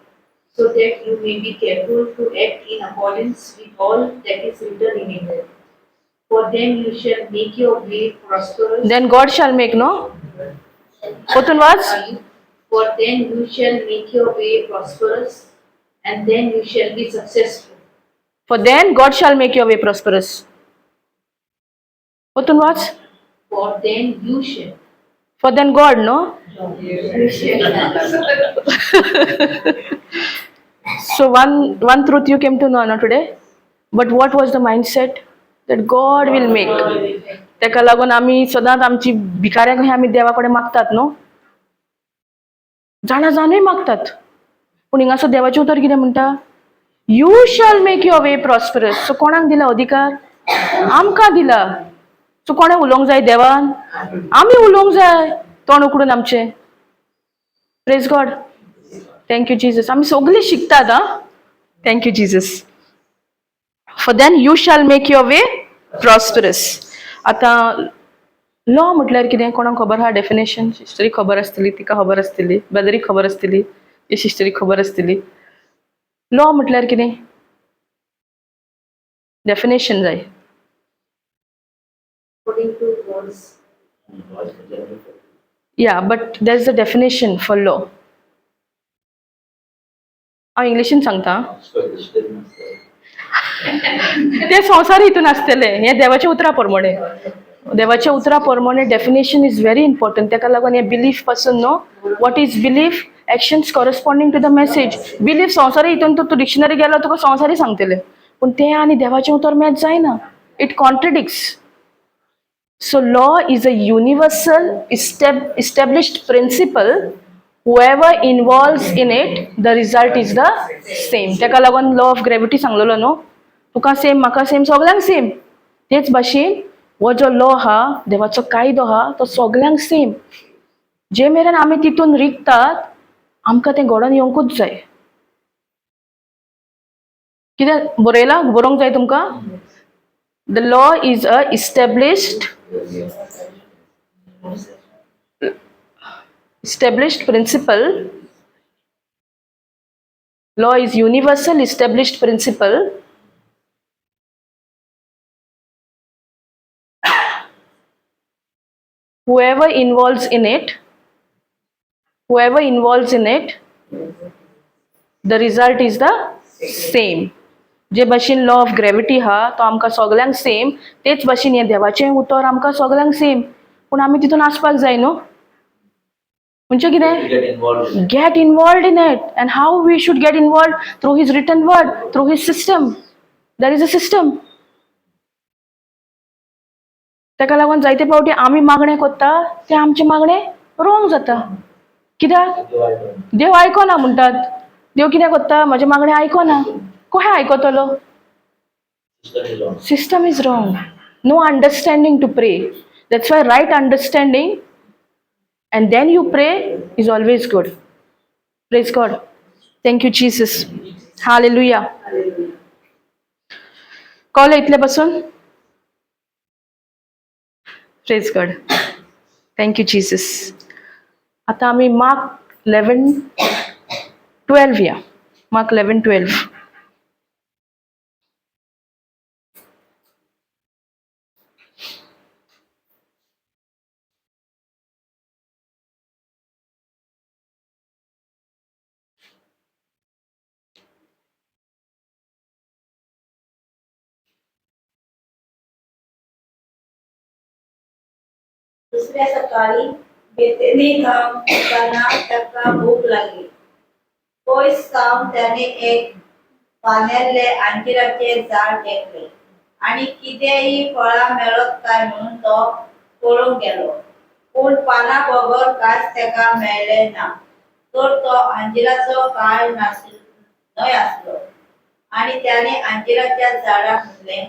so that you may be careful to act in accordance with all that is written in it. For then you shall make your way prosperous. Then God shall make, no? Potun watch. For then you shall make your way prosperous, and then you shall be successful. For then God shall make your way prosperous. Potun watch. For then you shall. For then God, no? So one truth you came to know now today. But what was the mindset? That God will make. तेका लागून आमी सदांच आमची भिकाऱ्याक हे आमी देवा कडेन मागतात न्हू. जाणूय मागतात. पूण हिंगासर देवाचें उतर कितें म्हणटा? You shall make your way prosperous. So कोणाक दिला अधिकार? आमकां दिला. सो कोणें उलोवंक जाय देवान? आमी उलोवंक जाय तोंड उकडून आमचें. Praise God. Thank you Jesus. आम्ही सगळी शिकतात हा. Thank you Jesus. For then you shall make your way prosperous. आता लॉ म्हटल्यार कितें? कोणाक खबर आहा डेफिनेशन? सिस्टरी खबर आसतली, तिका खबर आसतली, ब्रदरी खबर आसतली, ती सिस्टरी खबर आसतली. लॉ म्हटल्यार कितें? डेफिनेशन जाय. According to God's या but there is a definition for law. हांव इंग्लिशीन सांगता. ते संवसार हितून आसतले, हे देवाच्या उतरा प्रमाणे. देवाच्या उतरा प्रमाणे डेफिनेशन इज व्हेरी इम्पॉर्टंट. ताका लागून हे बिलीफ पासून न्हू, what is belief? Actions corresponding to the message. Belief संवसारी हितून तूं डिक्शनरी गेलो तुका संवसारी सांगतले, पूण ते आनी देवाचें उतर मॅच जायना. It contradicts. So law is a universal established principle. Whoever involves in it, the result is the same. ताका लागून लॉ ऑफ ग्रेविटी सांगलेलो न्हू, तुका सेम, म्हाका सेम, सगळ्यांक सेम. तेच भाशेन हो जो लॉ हा, देवाचो कायदो हा, तो सगळ्यांक सेम. जे मेरेन आमी तितून रिगतात, आमकां तें घडोवन येवंकूच जाय. कितें बरयलां? बरोवंक जाय तुमकां? The law is a established principle. Law is universal established principle. Whoever involves in it, the result is the same. जे भाशेन लॉ ऑफ ग्रेविटी हा तो आमकां सगळ्यांक सेम, तेच भाशेन हें देवाचें उतर आमकां सगळ्यांक सेम. पूण आमी तितून आसपाक जाय न्हू. म्हणजे कितें? Get involved in it. And how we should get involved? Through his written word, through his system. There is a system. ताका लागून जायते फावटी आमी मागणें करता तें आमचें मागणें रोंग जाता. कित्याक? देव आयकना म्हणटात. देव कितें करता? म्हजें मागणें आयकना. कशें आयकतलो? System is wrong. No understanding to pray. That's why right understanding and then you pray is always good. Praise God. Thank you, Jesus. Hallelujah. Call इतले पासून? Praise God. Thank you, Jesus. आता आम्ही मार्क 11:12 या. Mark 11:12. दुसऱ्या सकाळी बेतेनी गांव वतना ताका भूक लागली. पयस सावन त्याने एक पानेल्ले अंजिराचे झाड देखले आणि कितेंय फळां मेळत काय म्हणून तो पळोवंक गेलो, पूण पानां बगर कांयच ताका मेळ्ळें ना. तर तो अंजिराचो काळ न्हय आसलो. आणि त्याने अंजिराच्या झाडाक म्हणलें,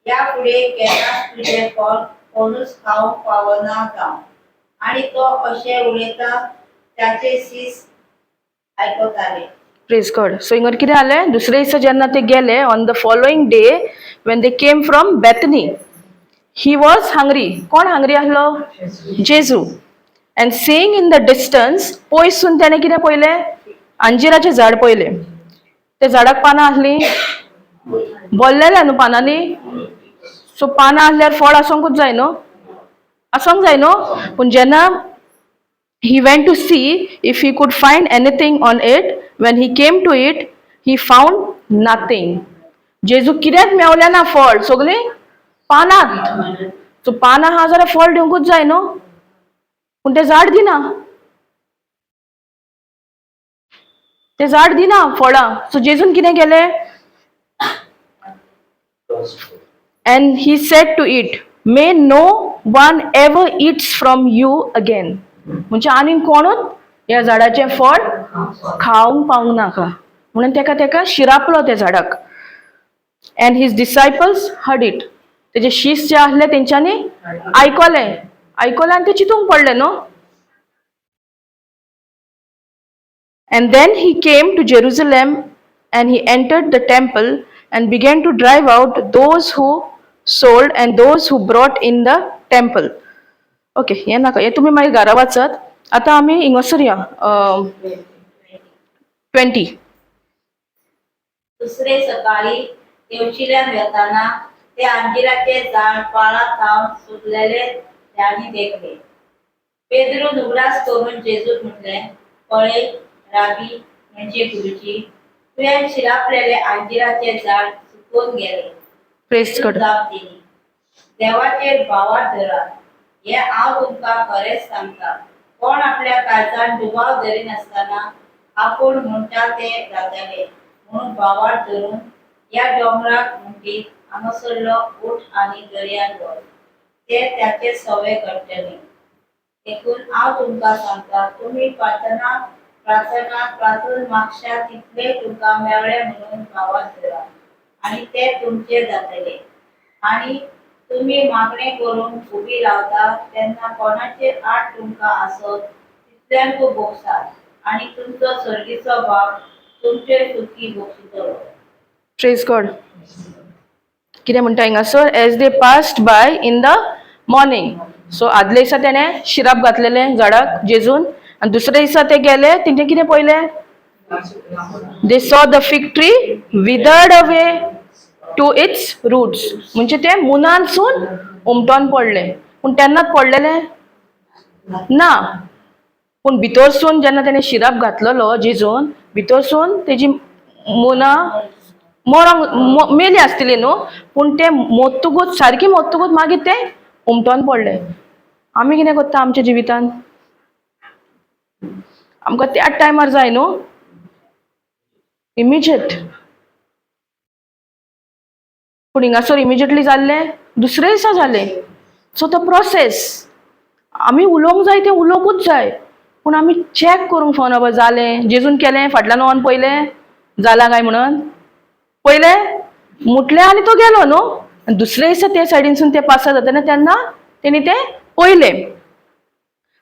ह्या फुडें केन्नाच तुजें फळ कोणूच खावंक पावना जावं. आणि तो अशें उलयता त्याचे शीस आयकताले. Praise God. So हिंगर कितें जालें? दुसरे दिसा जेन्ना ते गेले, on the following day when they came from Bethany, he was hungry. कोण hungry आसलो? जेजू. And seeing in the distance, पयसून त्याने कितें पळयलें? अंजिराचें झाड पळयलें. त्या झाडाक पानां आसलीं? भरलेल्या न्हू पानांनी. सो पानां आसल्यार फळ आसोंकूच जाय न्हू. आसोंक जाय न्हू. पूण जेन्ना he went to see if he could find anything on it. When he came to it, he found nothing. जेजू कित्याक मेवलें ना फळ? सगळीं पानांत. सो पानां आहा जाल्यार फळ दिवंकूच जाय न्हू. पूण तें झाड दिना. तें झाड दिना फळां. सो जेजून कितें केलें? And he said to it, may no one ever eats from you again. म्हणजे आनीक कोणूच ह्या झाडाचें फळ खावंक पावंक नाका म्हणून तेका शिरापलो त्या झाडाक. And his disciples heard it. तेजे शिश्य जे आसले तेंच्यांनी आयकलें आनी ते चिंतूंक पडलें न्हू. And then he came to Jerusalem and he entered the temple and began to drive out those who sold and those who brought in the temple. Okay, हे नाका, हे तुम्ही मागीर घरा वाचत. आता आमी हिंगासर या 20. दुसरे सकाळी येवशिल्यान येताना ते अंजिराचे झाड पाळात थांब सुटलेले त्यांनी देखले. पेद्रून उगडास करून जेजूक म्हटले, पळय राबी म्हणजे गुरुजी, तुवें शिरापलेले अंजिराचे झाड सुकून गेले. Praise God. जाप दिली, देवाचेर भावार धरात. हे हांव तुमकां खरेंच सांगता, कोण आपल्या काळजांत दुबाव धरिनासतना आपूण म्हणटा ते जातले म्हणून भावार धरून या डोंगराक म्हणटी, हांगासरलो उठ आनी दर्यान वच, ते त्याचे सवय करतले. देखून हांव तुमकां सांगता, तुम्ही प्रार्थून मागशा तितले तुमकां मेळ्ळे म्हणून भावार धरा आनी ते तुमचे जातले. आणि तुम्ही मागणे करून उबी रावता तेन्ना कोणाचेर आड तुमकां आसत तितल्यांक भोगसात आणि तुमचो सर्गीचो भाव तुमचेर सुखी भोगशितलो. Praise God. कितें म्हणटा हिंगासर, as they passed by in the morning. So आदले दिसा तेणें शिराप घातलेले झाडाक जेजून, आनी दुसरे दिसा ते गेले, तेंचे कितें पळयलें? They saw the fig tree withered away to its roots. म्हणजे ते मुनानसून उमटोन पडले. पूण तेन्नाच पडलेले ना, पूण भितरसून जेन्ना तेणें शिराप घातलेलो जेजून, भितरसून तेजी मुनां मेली आसतली न्हू, पूण ते मोत्तूगूच सारकी मोत्तूगूच मागीर ते उमटोन पडले. आमी कितें करता आमच्या जिवितान? आमकां त्याच टायमार जाय न्हू, इमिजिएट. पूण हिंगासर इमिजिएटली जाल्ले, दुसरे दिसा जाले. सो तो प्रोसेस आमी उलोवंक जाय, तें उलोवंकूच जाय, पूण आमी चॅक करूंक फावना. बाबा जालें, जेजून केलें, फाटल्यान वोन पयलें जाला काय म्हणून पयलें मुटलें आनी तो गेलो न्हू. आनी दुसरे दिसा ते सायडीनसून ते पास जाताना तेन्ना तेणी ते पयलें.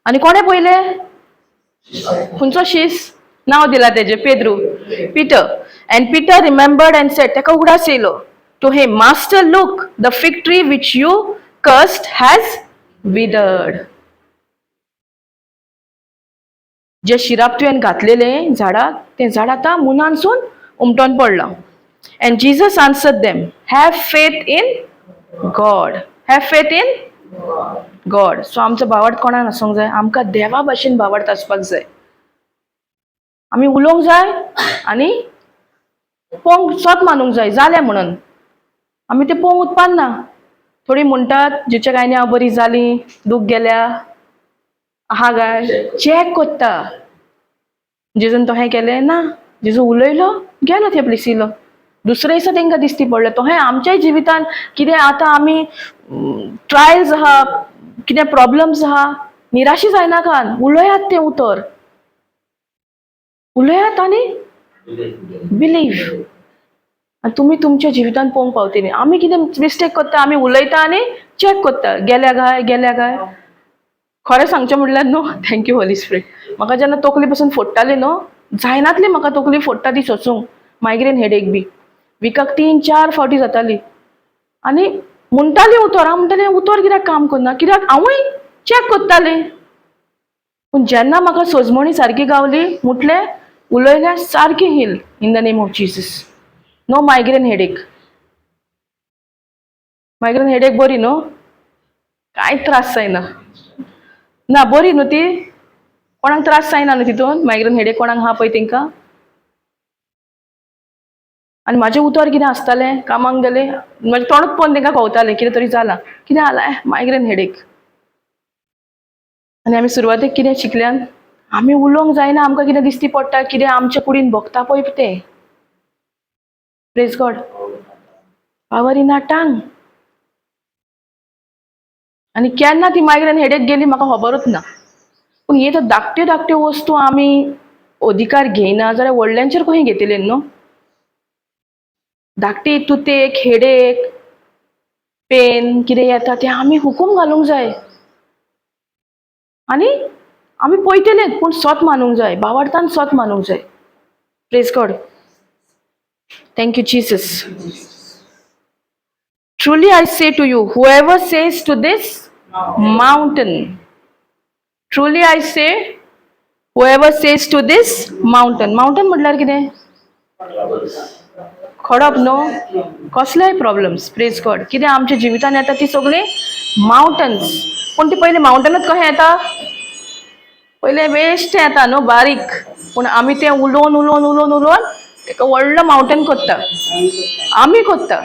आनी कोणें पयलें? खंयचो शीस? नांव दिलां तेजें, Pedro, Peter. And Peter remembered and said, तेका उगडास येयलो to him, master look, the fig tree which you cursed has withered. जे शिराप तुवें घातलेलें झाडाक, तें झाड आतां मुनानसून उमटोन पडलां. End Jesus answered them, have faith in God. Have faith in God. So आमचो भावार्थ कोणाक आसूंक जाय? आमकां देवा भाशेन भावार्थ आसपाक जाय. आमी उलोवंक जाय आनी पोंग सोत मानूंक जाय जालें म्हणून. आमी तें पोंग उत्पान्ना. थोडी म्हणटात, जेचे कांय हांव बरी जाली, दूख गेल्या, आहा गाय, चॅक कोत्ता. जेजून तोहें केलें ना, जेजू उलयलो, गेलो ते प्लेसीलो. दुसरे दिसा तांकां दिसती पडलें. तोहें आमच्याय जिवितान कितें आतां आमी ट्रायल्स आहा, कितें प्रॉब्लम्स आहा, निराशी जायनाकात. उलयात तें उतर, उलयात आनी बिलीव. आनी तुमी तुमच्या जिवितान पळोवंक पावतली. आमी कितें मिस्टेक करता? आमी उलयता आनी चॅक करता, गेल्या काय. खरें सांगचें म्हणल्यार न्हू, थँक्यू होली स्पिरीट. म्हाका जेन्ना तकली पासून फोडटाली न्हू, जायनातली म्हाका तकली फोडटा ती सोंसूंक. मायग्रेन हेडेक बी विकाक 3-4 फावटी जाताली. आनी म्हणटाली उतर, हांव म्हणटालें उतर कित्याक काम करना, कित्याक हांवूय चॅक करतालें. पूण जेन्ना म्हाका सोजमणी सारकी गावली, म्हटलें उलयल्यार सारकी heal in the name of Jesus. No migraine headache. Migraine headache बरी न्हू, कांय त्रास जायना ना, बरी न्हू ती. कोणाक त्रास जायना न्हू तितून? मायग्रेन हेडेक कोणाक आहा पळय तेंकां. आनी म्हाजें उतर कितें आसतालें, कामाक गेलें, म्हाजें तोंडूच पळोवन तेंकां कळटालें कितें तरी जालां. कितें जालां? Migraine headache. आनी आमी सुरवातेक कितें शिकल्यान? आमी उलोवंक जायना. आमकां कितें दिसती पडटा, कितें आमचे कुडीन भोगता पळय तें. Praise God. Power in our tongue. आनी केन्ना ती मायग्रेन हेडेक गेली म्हाका खबरूच ना. पूण हे तर धाकट्यो वस्तू आमी अधिकार घेयना जाल्यार व्हडल्यांचेर कशें घेतले न्हू. धाकटी तुतेक, हेडेक, पेन कितें येता तें आमी हुकूम घालूंक जाय. आनी आमी पळयतले पूण स्वत मानूंक जाय, भावार्थान स्वत मानूंक जाय. Praise God. Thank you Jesus. Truly I say to you, whoever says to this mountain, truly I say, whoever says to this mountain म्हटल्यार कितें? खडप न्हू, कसलेय प्रॉब्लेम्स. Praise God. कितें आमच्या जिवितान येता ती सगळी माउंटन्स. पूण ती पयलीं माउंटनूच कशें येता? पयलें बेश्टें येता न्हू, बारीक. पूण आमी तें उलोवन उलोवन उलोवन उलोवन तेका व्हडलो माउंटन कोत्ता. आमी कोत्ता.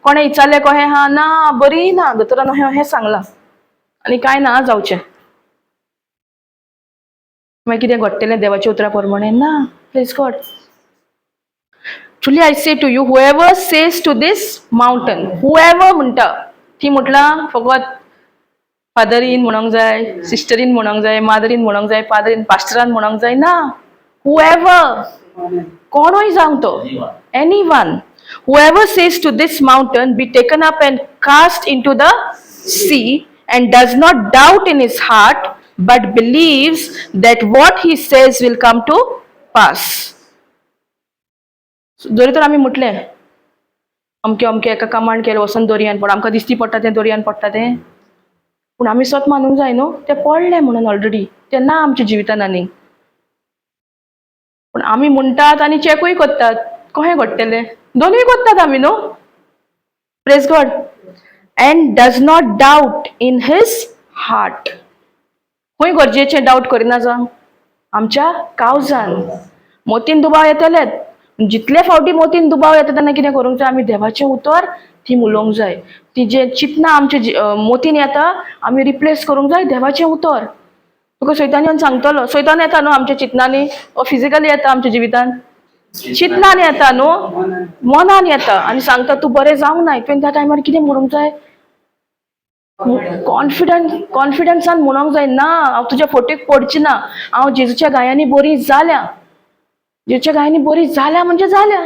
कोणें विचारलें कशें हा? ना, बरी ना, दोतोरान अशें सांगलां आनी कांय ना जावचें. मागीर कितें घडटलें देवाच्या उतरा प्रमाणें? ना. Praise God. Truly I say to you, whoever says to this mountain, whoever म्हणटा, ती म्हटलां फकत फादरीन म्हणूंक जाय, सिस्टरीन म्हणूंक जाय, मादरीन म्हणूंक जाय, फादरीन पास्टरान म्हणूंक जाय. ना. whoever, कोणूय जावं तो, anyone, whoever says to this mountain, be taken up and cast into the sea, and does not doubt in his heart, but believes that what he says will come to pass. जरी तर आमी म्हटलें अमके अमके एका command केलें वचून दर्यान पड, आमकां दिसती पडटा तें दर्यान पडटा तें, पूण आमी स्वत मानूंक जाय न्हू तें पडलें म्हणून ऑलरेडी. तें ना आमच्या जिवितान आनी. पूण आमी म्हणटात आनी चॅकूय करतात. कशें घडटलें? दोनूय करतात आमी न्हू. Praise God. End does not doubt in his heart. खंय गरजेचें डाउट करिना जावं? आमच्या काळजान. मोतीन दुबाव येतलेच. जितले फावटी मोतीन दुबाव येता तेन्ना कितें करूंक जाय? आमी देवाचें उतर ती उलोवंक जाय. ती जे चिंतना आमच्या मोतीन येता आमी रिप्लेस करूंक जाय देवाचें उतर. तुका सैतान येवन सांगतलो, सैतान येता न्हू आमच्या चिंतनांनी, फिजिकली येता आमच्या जिवितान? चिंतनान येता न्हू, मनान येता आनी सांगता तूं बरें जावंक ना. तुवें त्या टायमार कितें म्हणूंक जाय? कॉन्फिडन्सान म्हणूंक जाय, ना हांव तुज्या फोटेक पडचें ना, हांव जेजूच्या गायांनी बरी जाल्या. जेजूच्या गायांनी बरी जाल्या म्हणजे जाल्या.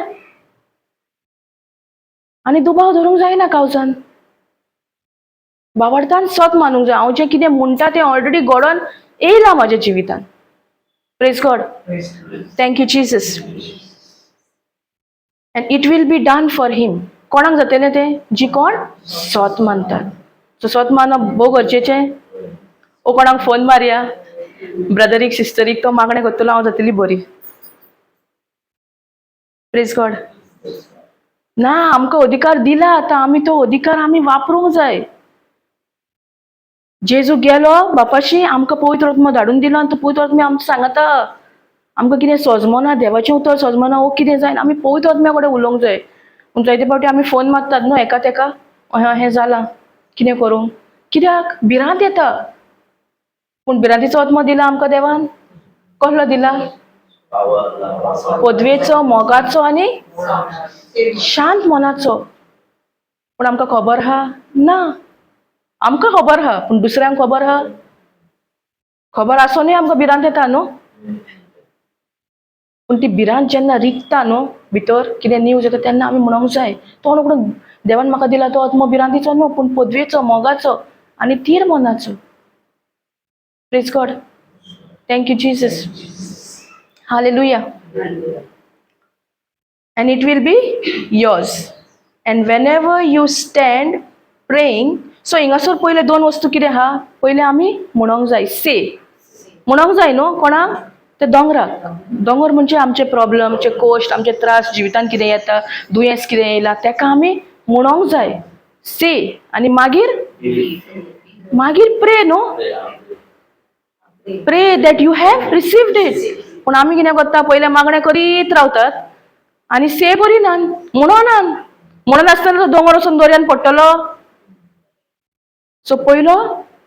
आनी दुबाव धरूंक जायना काळजान. भावार्थान स्वत मानूंक जाय, हांव जें कितें म्हणटा तें ऑलरेडी घडोवन येयलां म्हाज्या जिवितान. Praise God. Thank you Jesus. And it will be done for him. कोणाक जातलें तें? जी कोण स्वत मानतात. सो स्वत मानप भोव गरजेचें. ओ कोणाक फोन मारया, ब्रदरीक सिस्टरीक, तो मागणें करतलो हांव जातली बरी. Praise God. ना, आमकां अधिकार दिला आतां, आमी तो अधिकार आमी वापरूंक जाय. जेजू गेलो बापाशी, आमकां पवित्र आत्मा धाडून दिलो आनी तो पवित्र आत्मा आमकां सांगता आमकां कितें सजमना, देवाचें उतर सजमना, वो कितें जायना, आमी पवित्र आत्म्या कडेन उलोवंक जाय. पूण जायते फावटी आमी फोन मारतात न्हू एका तेका, हें जालां, कितें करूं? कित्याक? भिरांत येता. पूण भिरांतीचो आत्मा दिला आमकां देवान? कसलो दिला? पदवेचो, मोगाचो आनी शांत मनाचो. पूण आमकां खबर आहा? ना. आमकां खबर आहा पूण दुसऱ्यांक खबर आहा? खबर आसूनय आमकां भिरांत येता न्हू. पूण ती भिरांत जेन्ना रिगता न्हू भितर, कितें न्यूज येता तेन्ना आमी म्हणूंक जाय, तो न्हू देवान म्हाका दिला तो आत्मो भिरांतीचो न्हू, पूण पदवेचो, मोगाचो आनी थीर मनाचो. Praise God. Thank you Jesus. Hallelujah. And it will be yours. And whenever you stand praying, so हिंगासर पयले दोन वस्तू कितें आहा? पयले आमी म्हणूंक जाय, से म्हणूंक जाय न्हू. कोणाक? ते दोंगराक. दोंगर म्हणजे आमचे प्रॉब्लेम, आमचे कोश्ट, आमचे त्रास, जिवितान कितें येता, दुयेंस कितें येयला, तेका आमी म्हणूंक जाय, से. आनी मागीर प्रे न्हू. प्रे that you have received it. पूण आमी कितें करता? पयले मागणें करीत रावतात आनी से करिनात, म्हणून आसतना तो दोंगर वचून दर्यान पडटलो. सो पयलो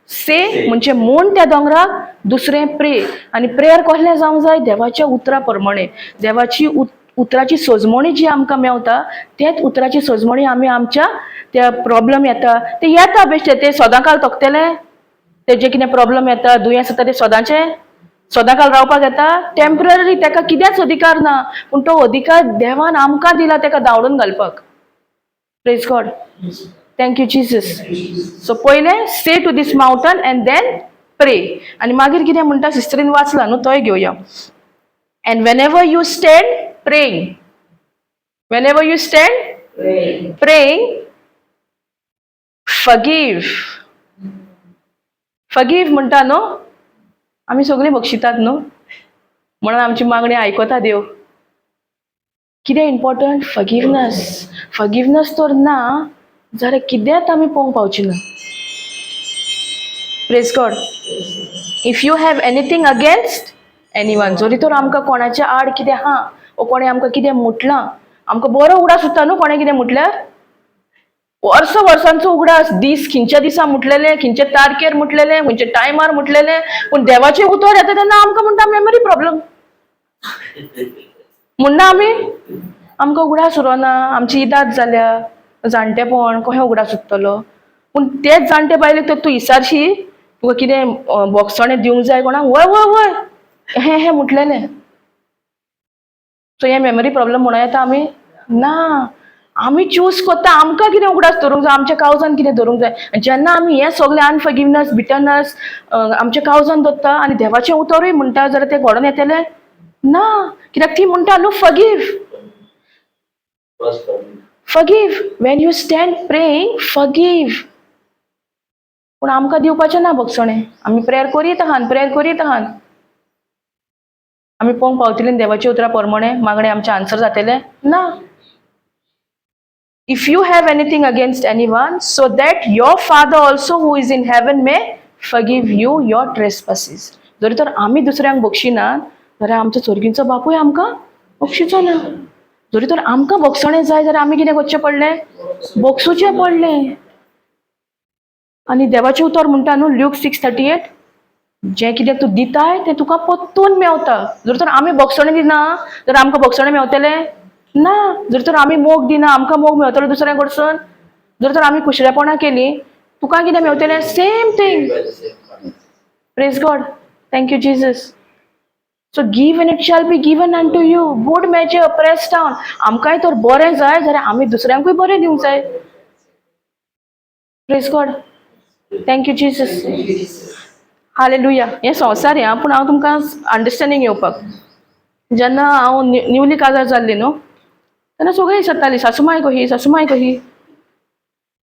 से म्हणजे म्हूण त्या दोंगराक, दुसरें प्रे. आनी प्रेयर कसलें जावंक जाय? देवाच्या उतरा प्रमाणे. देवाची उतराची सजमणी जी आमकां मेवता, तेच उतराची सजमणी आमी आमच्या त्या प्रॉब्लेम येता ते येता बेश्टे, ते सदांकाळ तोखतले. ते जे कितें प्रॉब्लेम येता, दुयेंस येता, ते सदांकाळ रावपाक येता? टेम्पररी. तेका कित्याच अधिकार ना, पूण तो अधिकार देवान आमकां दिला तेका धांवडून घालपाक. Praise God. Thank you Jesus. So पयले say to this mountain and then pray. आणि मागीर कितें म्हणटा सिस्टरीन वाचला न्हू तोय घेवया. And Wien ever you stand praying, Wien ever you stand praying, फगीव म्हणटा न्हू, आमी सगळीं बक्षितात न्हू, म्हणून आमची मागणी आयकता देव. कितें इम्पॉर्टंट? फगिवनस तर ना जाल्यार कितेंच आमी पळोवंक पावची ना. Praise God. If you have anything against anyone, जरी तर आमकां कोणाच्या आड कितें आहा, वो कोणें आमकां कितें मुटलां, आमकां बरो उगडास सुद्धा न्हू कोणें कितें मुटल्यार, वर्सांचो उगडास, दीस खंयच्या दिसा मुटलेले, खंयच्या तारखेर मुटलेले, खंयच्या टायमार मुटलेले, पूण देवाचें उतर येता तेन्ना आमकां म्हणटा मेमरी प्रॉब्लम म्हणना आमी. आमकां उगडास उरोना, आमची इदात जाल्या, जाणटेपण कशें उगडास उरतलो. पूण तेच जाणटे बायलेक तर तूं विचारशी तुका कितें बोगसणें दिवंक जाय कोणाक, वय वय वय हें मुटलेलें. सो हें मेमरी प्रॉब्लम म्हणून येता आमी ना. आमी चूज करता आमकां कितें उगडास धरूंक जाय, आमच्या काळजान कितें धरूंक जाय. जेन्ना आमी हें सगळें अनफॉरगिवनेस, बिटरनेस आमच्या काळजान धरता आनी देवाचें उतरूय म्हणटा जाल्यार तें घडोवन येतलें ना. कित्याक ती म्हणटा न्हू फगीव. Wien you stand praying फगीव. पूण आमकां दिवपाचें ना बगसणें. आमी प्रेयर करीत आहात. आमी पळोवंक पावतलीं देवाच्या उतरा प्रमाणे मागणें आमचें आन्सर जातलें ना. If you have anything against anyone, so that your Father also who is in heaven may forgive you your trespasses. जरी तर आमी दुसऱ्यांक बक्षिना जाल्यार आमचो स्वर्गीचो बापूय आमकां बक्षिचो ना. जरी तर आमकां बक्षणें जाय जाल्यार आमी कितें करचें पडलें? बक्षुचें पडलें. आनी देवाचें उतर म्हणटा न्हू ल्यूक 6:38, जें कितें तूं दिताय तें तुका परतून मेवता. जर तर आमी बक्षणें दिना जाल्यार आमकां बक्षणें मेवतलें ना. जर तर आमी मोग दिना आमकां मोग मेवतलो दुसऱ्या कडसून. जर तर आमी कुशळेपणां केलीं तुका कितें मेवतलें? Same thing. Praise God. Thank you Jesus. So give and it shall be given unto you. Good measure pressed down. आमकांय तर बरें जाय जाल्यार आमी दुसऱ्यांकूय बरें दिवंक जाय. Praise God. Thank you Jesus. Hallelujah. हें संवसार हें पूण हांव तुमकां अंडरस्टँडींग येवपाक. जेन्ना हांव न्यूली काजार जाल्ली न्हू तेन्ना सगळीं विचारतालीं सासूमाय कशी.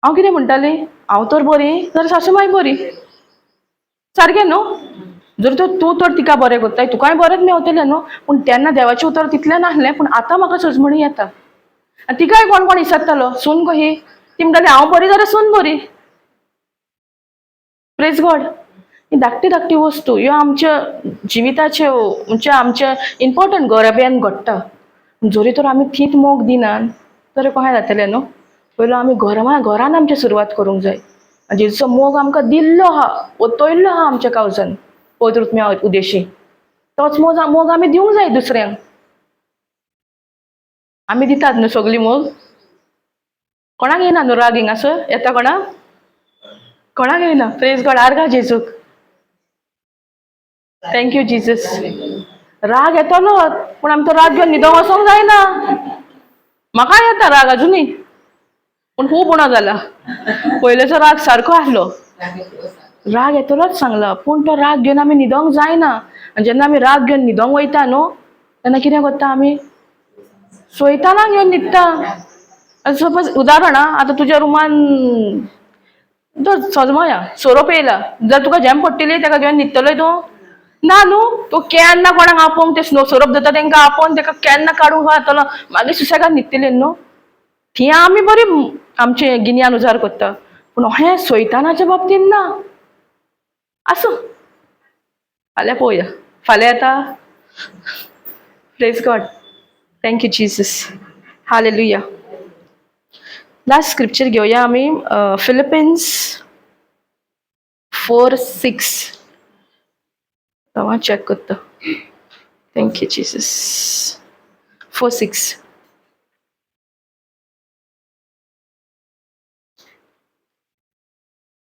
हांव कितें म्हणटालीं, हांव तर बरी जाल्यार सासूमाय बरी. सारकें न्हू. जर तर तूं तर तिका बरें करताय तुकाय बरेंच मेवतलें न्हू. पूण तेन्ना देवाचें उतर तितलें नासलें. पूण आतां म्हाका सजमणी येता. आनी तिकाय कोण कोण विचारतालो सून कशी. ती म्हणटाली हांव बरी जाल्यार सून बरी. Praise God. ही धाकटी वस्तू ह्यो आमच्या जिविताच्यो म्हणजे आमच्या इम्पॉर्टंट गरब्यान घडटा. जरी तर आमी तीच मोग दिनात जाल्यार कशें जातलें न्हू. पयलो आमी घरान आमची सुरवात करूंक जाय. जेचो मोग आमकां दिल्लो आहा, ओतयल्लो आहा आमच्या काळजान पवित्र आत्म्या उदेशी, तोच मोग आमी दिवंक जाय दुसऱ्यांक. आमी दितात न्हू सगळी मोग. कोणाक येना न्हू राग हिंगासर येता कोणाक येना. Praise God. आर्गा जेजूक. Thank you Jesus. राग येतलो पूण आमी तो राग घेवन न्हिदोंक वचोंक जायना. म्हाका येता राग अजुनी पूण खूब उणो जाला. पयलेचो राग सारको आसलो. राग येतलोच सांगला पूण तो राग घेवन आमी न्हिदोंक जायना. आनी जेन्ना आमी राग घेवन न्हिदोंक वयता न्हू तेन्ना कितें करता आमी? सैतानाक घेवन न्हिदता. सपोज उदाहरण आतां तुज्या रुमान तो सजमया सोरोप येयला जाल्यार तुका झेम पडटली ताका घेवन न्हिदतलोय तूं? ना न्हू. तूं केन्ना कोणाक आपोवंक ते सोरोप जाता तांकां आपोवन ताका केन्ना काडूंक जातलो मागीर सुशेगाद न्हिदतली न्हू. ती आमी बरी आमचे गिन्यान उजार करता. पूण हें सैतानाच्या बाबतींत ना. आसूं फाल्यां पळोवया. फाल्यां येता. Praise God. Thank you Jesus. Hallelujah. Last scripture घेवया आमी फिलिपिन्स 4:6. हांव चॅक करता. Thank you Jesus. 4:6.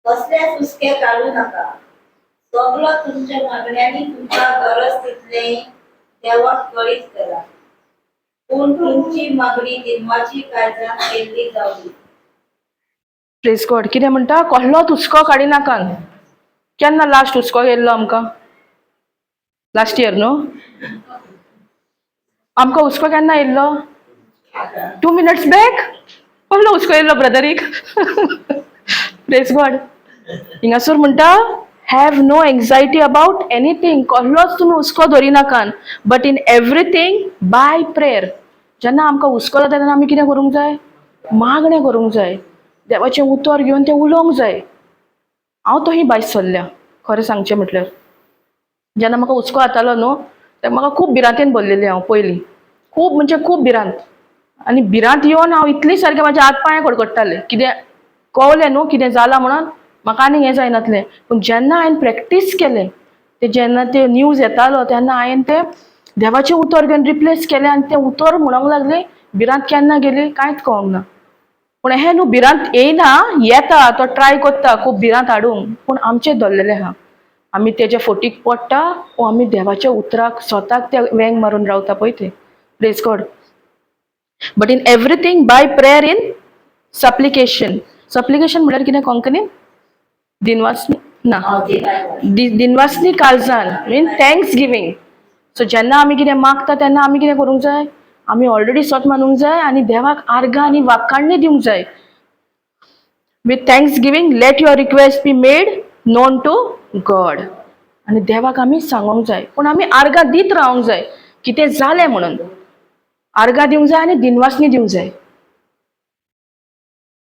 कसले सुस्के काढू नका. सगळं तुमच्या मागण्यांनी तुमच्या गरज तितले देवाक कळीत करा. पूण तुमची मागणी दिनवाची काळजान केल्ली जावली. Praise God. कितें म्हणटा? कसलो तुस्को काडी नाकात. केन्ना लास्ट हुस्को गेल्लो आमकां? लास्ट इयर न्हू? आमकां हुस्को केन्ना येयल्लो? 2 minutes बॅक? कसलो हुस्को येयल्लो ब्रदरीक? Praise God. हिंगासर म्हणटा have no anxiety about anything. कसलोच तुमी हुस्को धरिनाकान, but in everything by prayer. जेन्ना आमकां हुस्को जाता तेन्ना आमी कितें करूंक जाय? मागणें करूंक जाय. देवाचें उतर घेवन तें उलोवंक जाय. हांव तोही भायर सरल्या, खरें सांगचें म्हटल्यार. जेन्ना म्हाका हुस्को जातालो न्हू, तेन्ना म्हाका खूब भिरांतेन भरलेली हांव पयलीं. खूब म्हणजे खूब भिरांत. आनी भिरांत येवन हांव इतली सारकें म्हाजे हात पांय कडकडटाले. कितें कळलें न्हू कितें जालां म्हणून म्हाका आनीक हें जायनासलें. पूण जेन्ना हांवें प्रॅक्टीस केलें, ते जेन्ना ते न्यूज येतालो तेन्ना हांवें तें देवाचें उतर घेवन रिप्लेस केलें आनी तें उतर म्हणूंक लागलें, भिरांत केन्ना गेली कांयच कळोंक ना. पूण हें न्हू भिरांत येयना, येता तो ट्राय करता खूब भिरांत हाडूंक, पूण आमचें धरलेलें आहा. आमी तेज्या फोटीक पडटा वो आमी देवाच्या उतराक स्वताक ते वेंग मारून रावता पळय तें. Praise God. But in everything by prayer in supplication. Supplication म्हळ्यार कितें कोंकणीन? दिनवासनी ना, दिनवासनी काळजान मीन थँक्स गिवींग. सो जेन्ना आमी कितें मागता तेन्ना आमी कितें करूंक जाय? आमी ऑलरेडी स्वत मानूंक जाय आनी देवाक आर्गां आनी वाखाणणी दिवंक जाय. With thanksgiving let your request be made known to God. आनी देवाक आमी सांगूंक जाय. पूण आमी आर्गां दीत रावंक जाय कितें जालें म्हणून. आर्गां दिवंक जाय आनी दिनवासनी दिवंक जाय.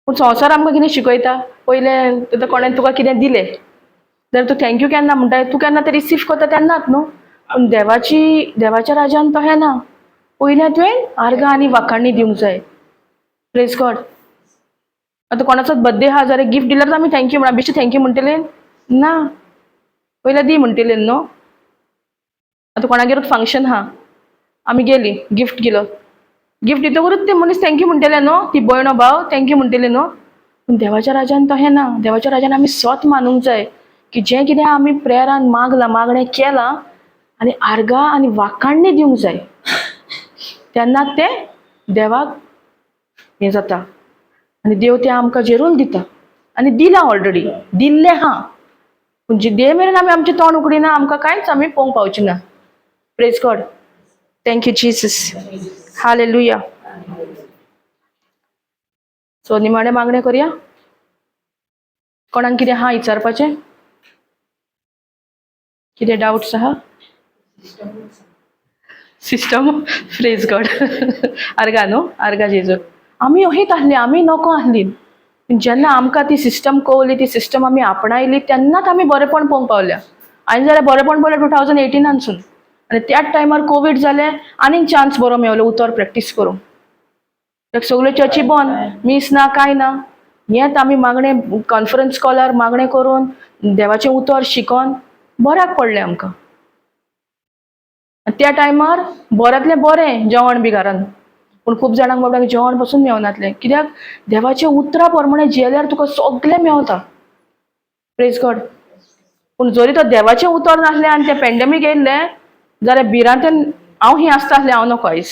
पूण संवसार आमकां कितें शिकयता? पयलें कोणें तुका कितें दिलें जाल्यार तूं थँक्यू केन्ना म्हणटा? तूं केन्ना तें रिसीव करता तेन्नाच न्हू. पूण देवाच्या राज्यान तहें ना. पयलें तुवें आर्गां आनी वाखाणणी दिवंक जाय. Praise God. आतां कोणाचोच बर्थडे आहा जाल्यार गिफ्ट दिल्यार तर आमी थँक्यू म्हणा. बेश्टी थँक्यू म्हणटलें? ना. पयलें दी म्हणटलें न्हू. आतां कोणागेरूच फंक्शन आहा, आमी गेलीं, गिफ्ट दिलो. गिफ्ट दितकूच ते मनीस थँक्यू म्हणटले न्हू, ती भयण वो भाव थँक्यू म्हणटली न्हू. पूण देवाच्या राज्यान तहें ना. देवाच्या राज्यान आमी स्वत मानूंक जाय की जें कितें आमी प्रेयरान मागणें केलां आनी आर्गां आनी वाखाणणी दिवंक जाय. तेन्नाच तें देवाक हें जाता आनी देव तें आमकां जेरून दिता. आनी दिलां ऑलरेडी, दिल्लें आहा. पूण जे दे मेरेन आमी आमचें तोंड उगडिना आमकां कांयच आमी पळोवंक पावचें ना. Praise God. Thank you Jesus. Hallelujah. So निमाणें मागणें करया. कोणाक कितें आहा विचारपाचें? कितें डाउट्स आहा? सिस्टम. Praise God. आर्गां न्हू, आर्गां जेजू. आमी अशींच आसलीं, आमी नको आसलीं. जेन्ना आमकां ती सिस्टम कळली, ती सिस्टम आमी आपणायली तेन्नाच आमी बरेपण पळोवंक पावल्या. हांवें जाल्यार बरेपण पळयलें 2018 आनी त्याच टायमार कोवीड जालें आनीक चान्स बरो मेळलो उतर प्रॅक्टीस करूंक. सगल्यो चर्ची बंद, मीस ना कांय ना. हेंच आमी मागणें कॉन्फरन्स कॉलार मागणें करून देवाचें उतर शिकोन बऱ्याक पडलें आमकां. त्या टायमार बऱ्यांतलें बरें जेवण बी घरान. पूण खूब जाणांक बाबड्यांक जेवण पासून मेवनासलें. कित्याक? देवाच्या उतरा प्रमाणें जियेल्यार तुका सगळें मेवता. Praise God. पूण जरी तो देवाचें उतर नासलें आनी तें पॅन्डेमीक येयल्लें जाल्यार भिरांतेन हांव ही आसता आसलें, हांव नको आयज.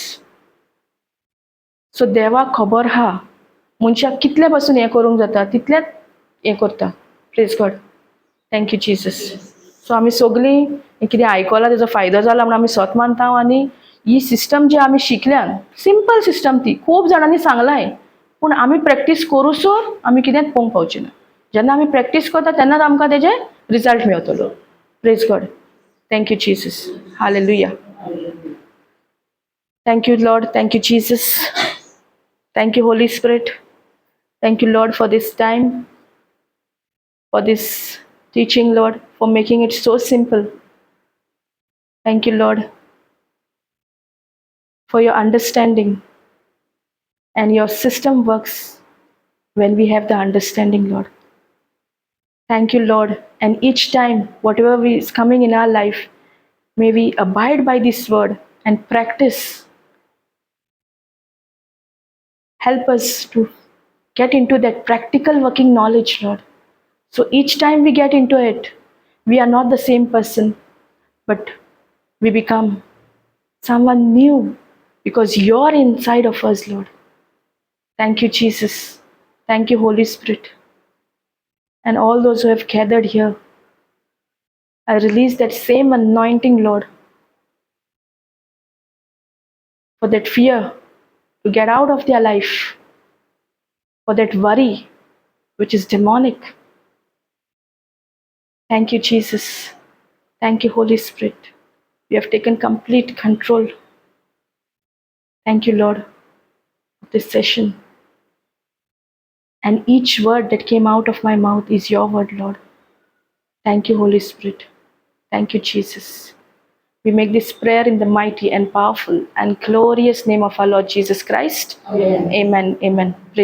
सो देवाक खबर आहा मनशाक कितलें पासून हें करूंक जाता तितलेंच हें करता. Praise God. Thank you Jesus. So आमी सगळीं कितें आयकलां तेजो फायदो जाला म्हण आमी स्वत मानता. आनी ही सिस्टम जी आमी शिकल्यान सिंपल सिस्टम ती खूब जाणांनी सांगलाय, पूण आमी प्रॅक्टीस करूसर आमी कितेंच पळोवंक पावचें ना. जेन्ना आमी प्रॅक्टीस करता तेन्नाच आमकां तेजे रिजल्ट मेळटलो. Praise God. Thank you Jesus. Hallelujah. Thank you Lord. Thank you Jesus. Thank you, Holy Spirit. Thank you, Lord, for this time, for this teaching, Lord, for making it so simple. Thank you, Lord, for your understanding. And your system works when we have the understanding, Lord. Thank you, Lord. And each time, whatever is coming in our life, may we abide by this word and practice. Help us to get into that practical working knowledge, Lord. So each time we get into it, we are not the same person, but we become someone new because you're inside of us, Lord. Thank you, Jesus. Thank you, Holy Spirit. And all those who have gathered here, I release that same anointing, Lord, for that fear to get out of their life, for that worry which is demonic. Thank you, Jesus. Thank you, Holy Spirit. You have taken complete control. Thank you, Lord, of this session. And each word that came out of my mouth is your word, Lord. Thank you, Holy Spirit. Thank you, Jesus. We make this prayer in the mighty and powerful and glorious name of our Lord Jesus Christ. Amen. Amen. Amen.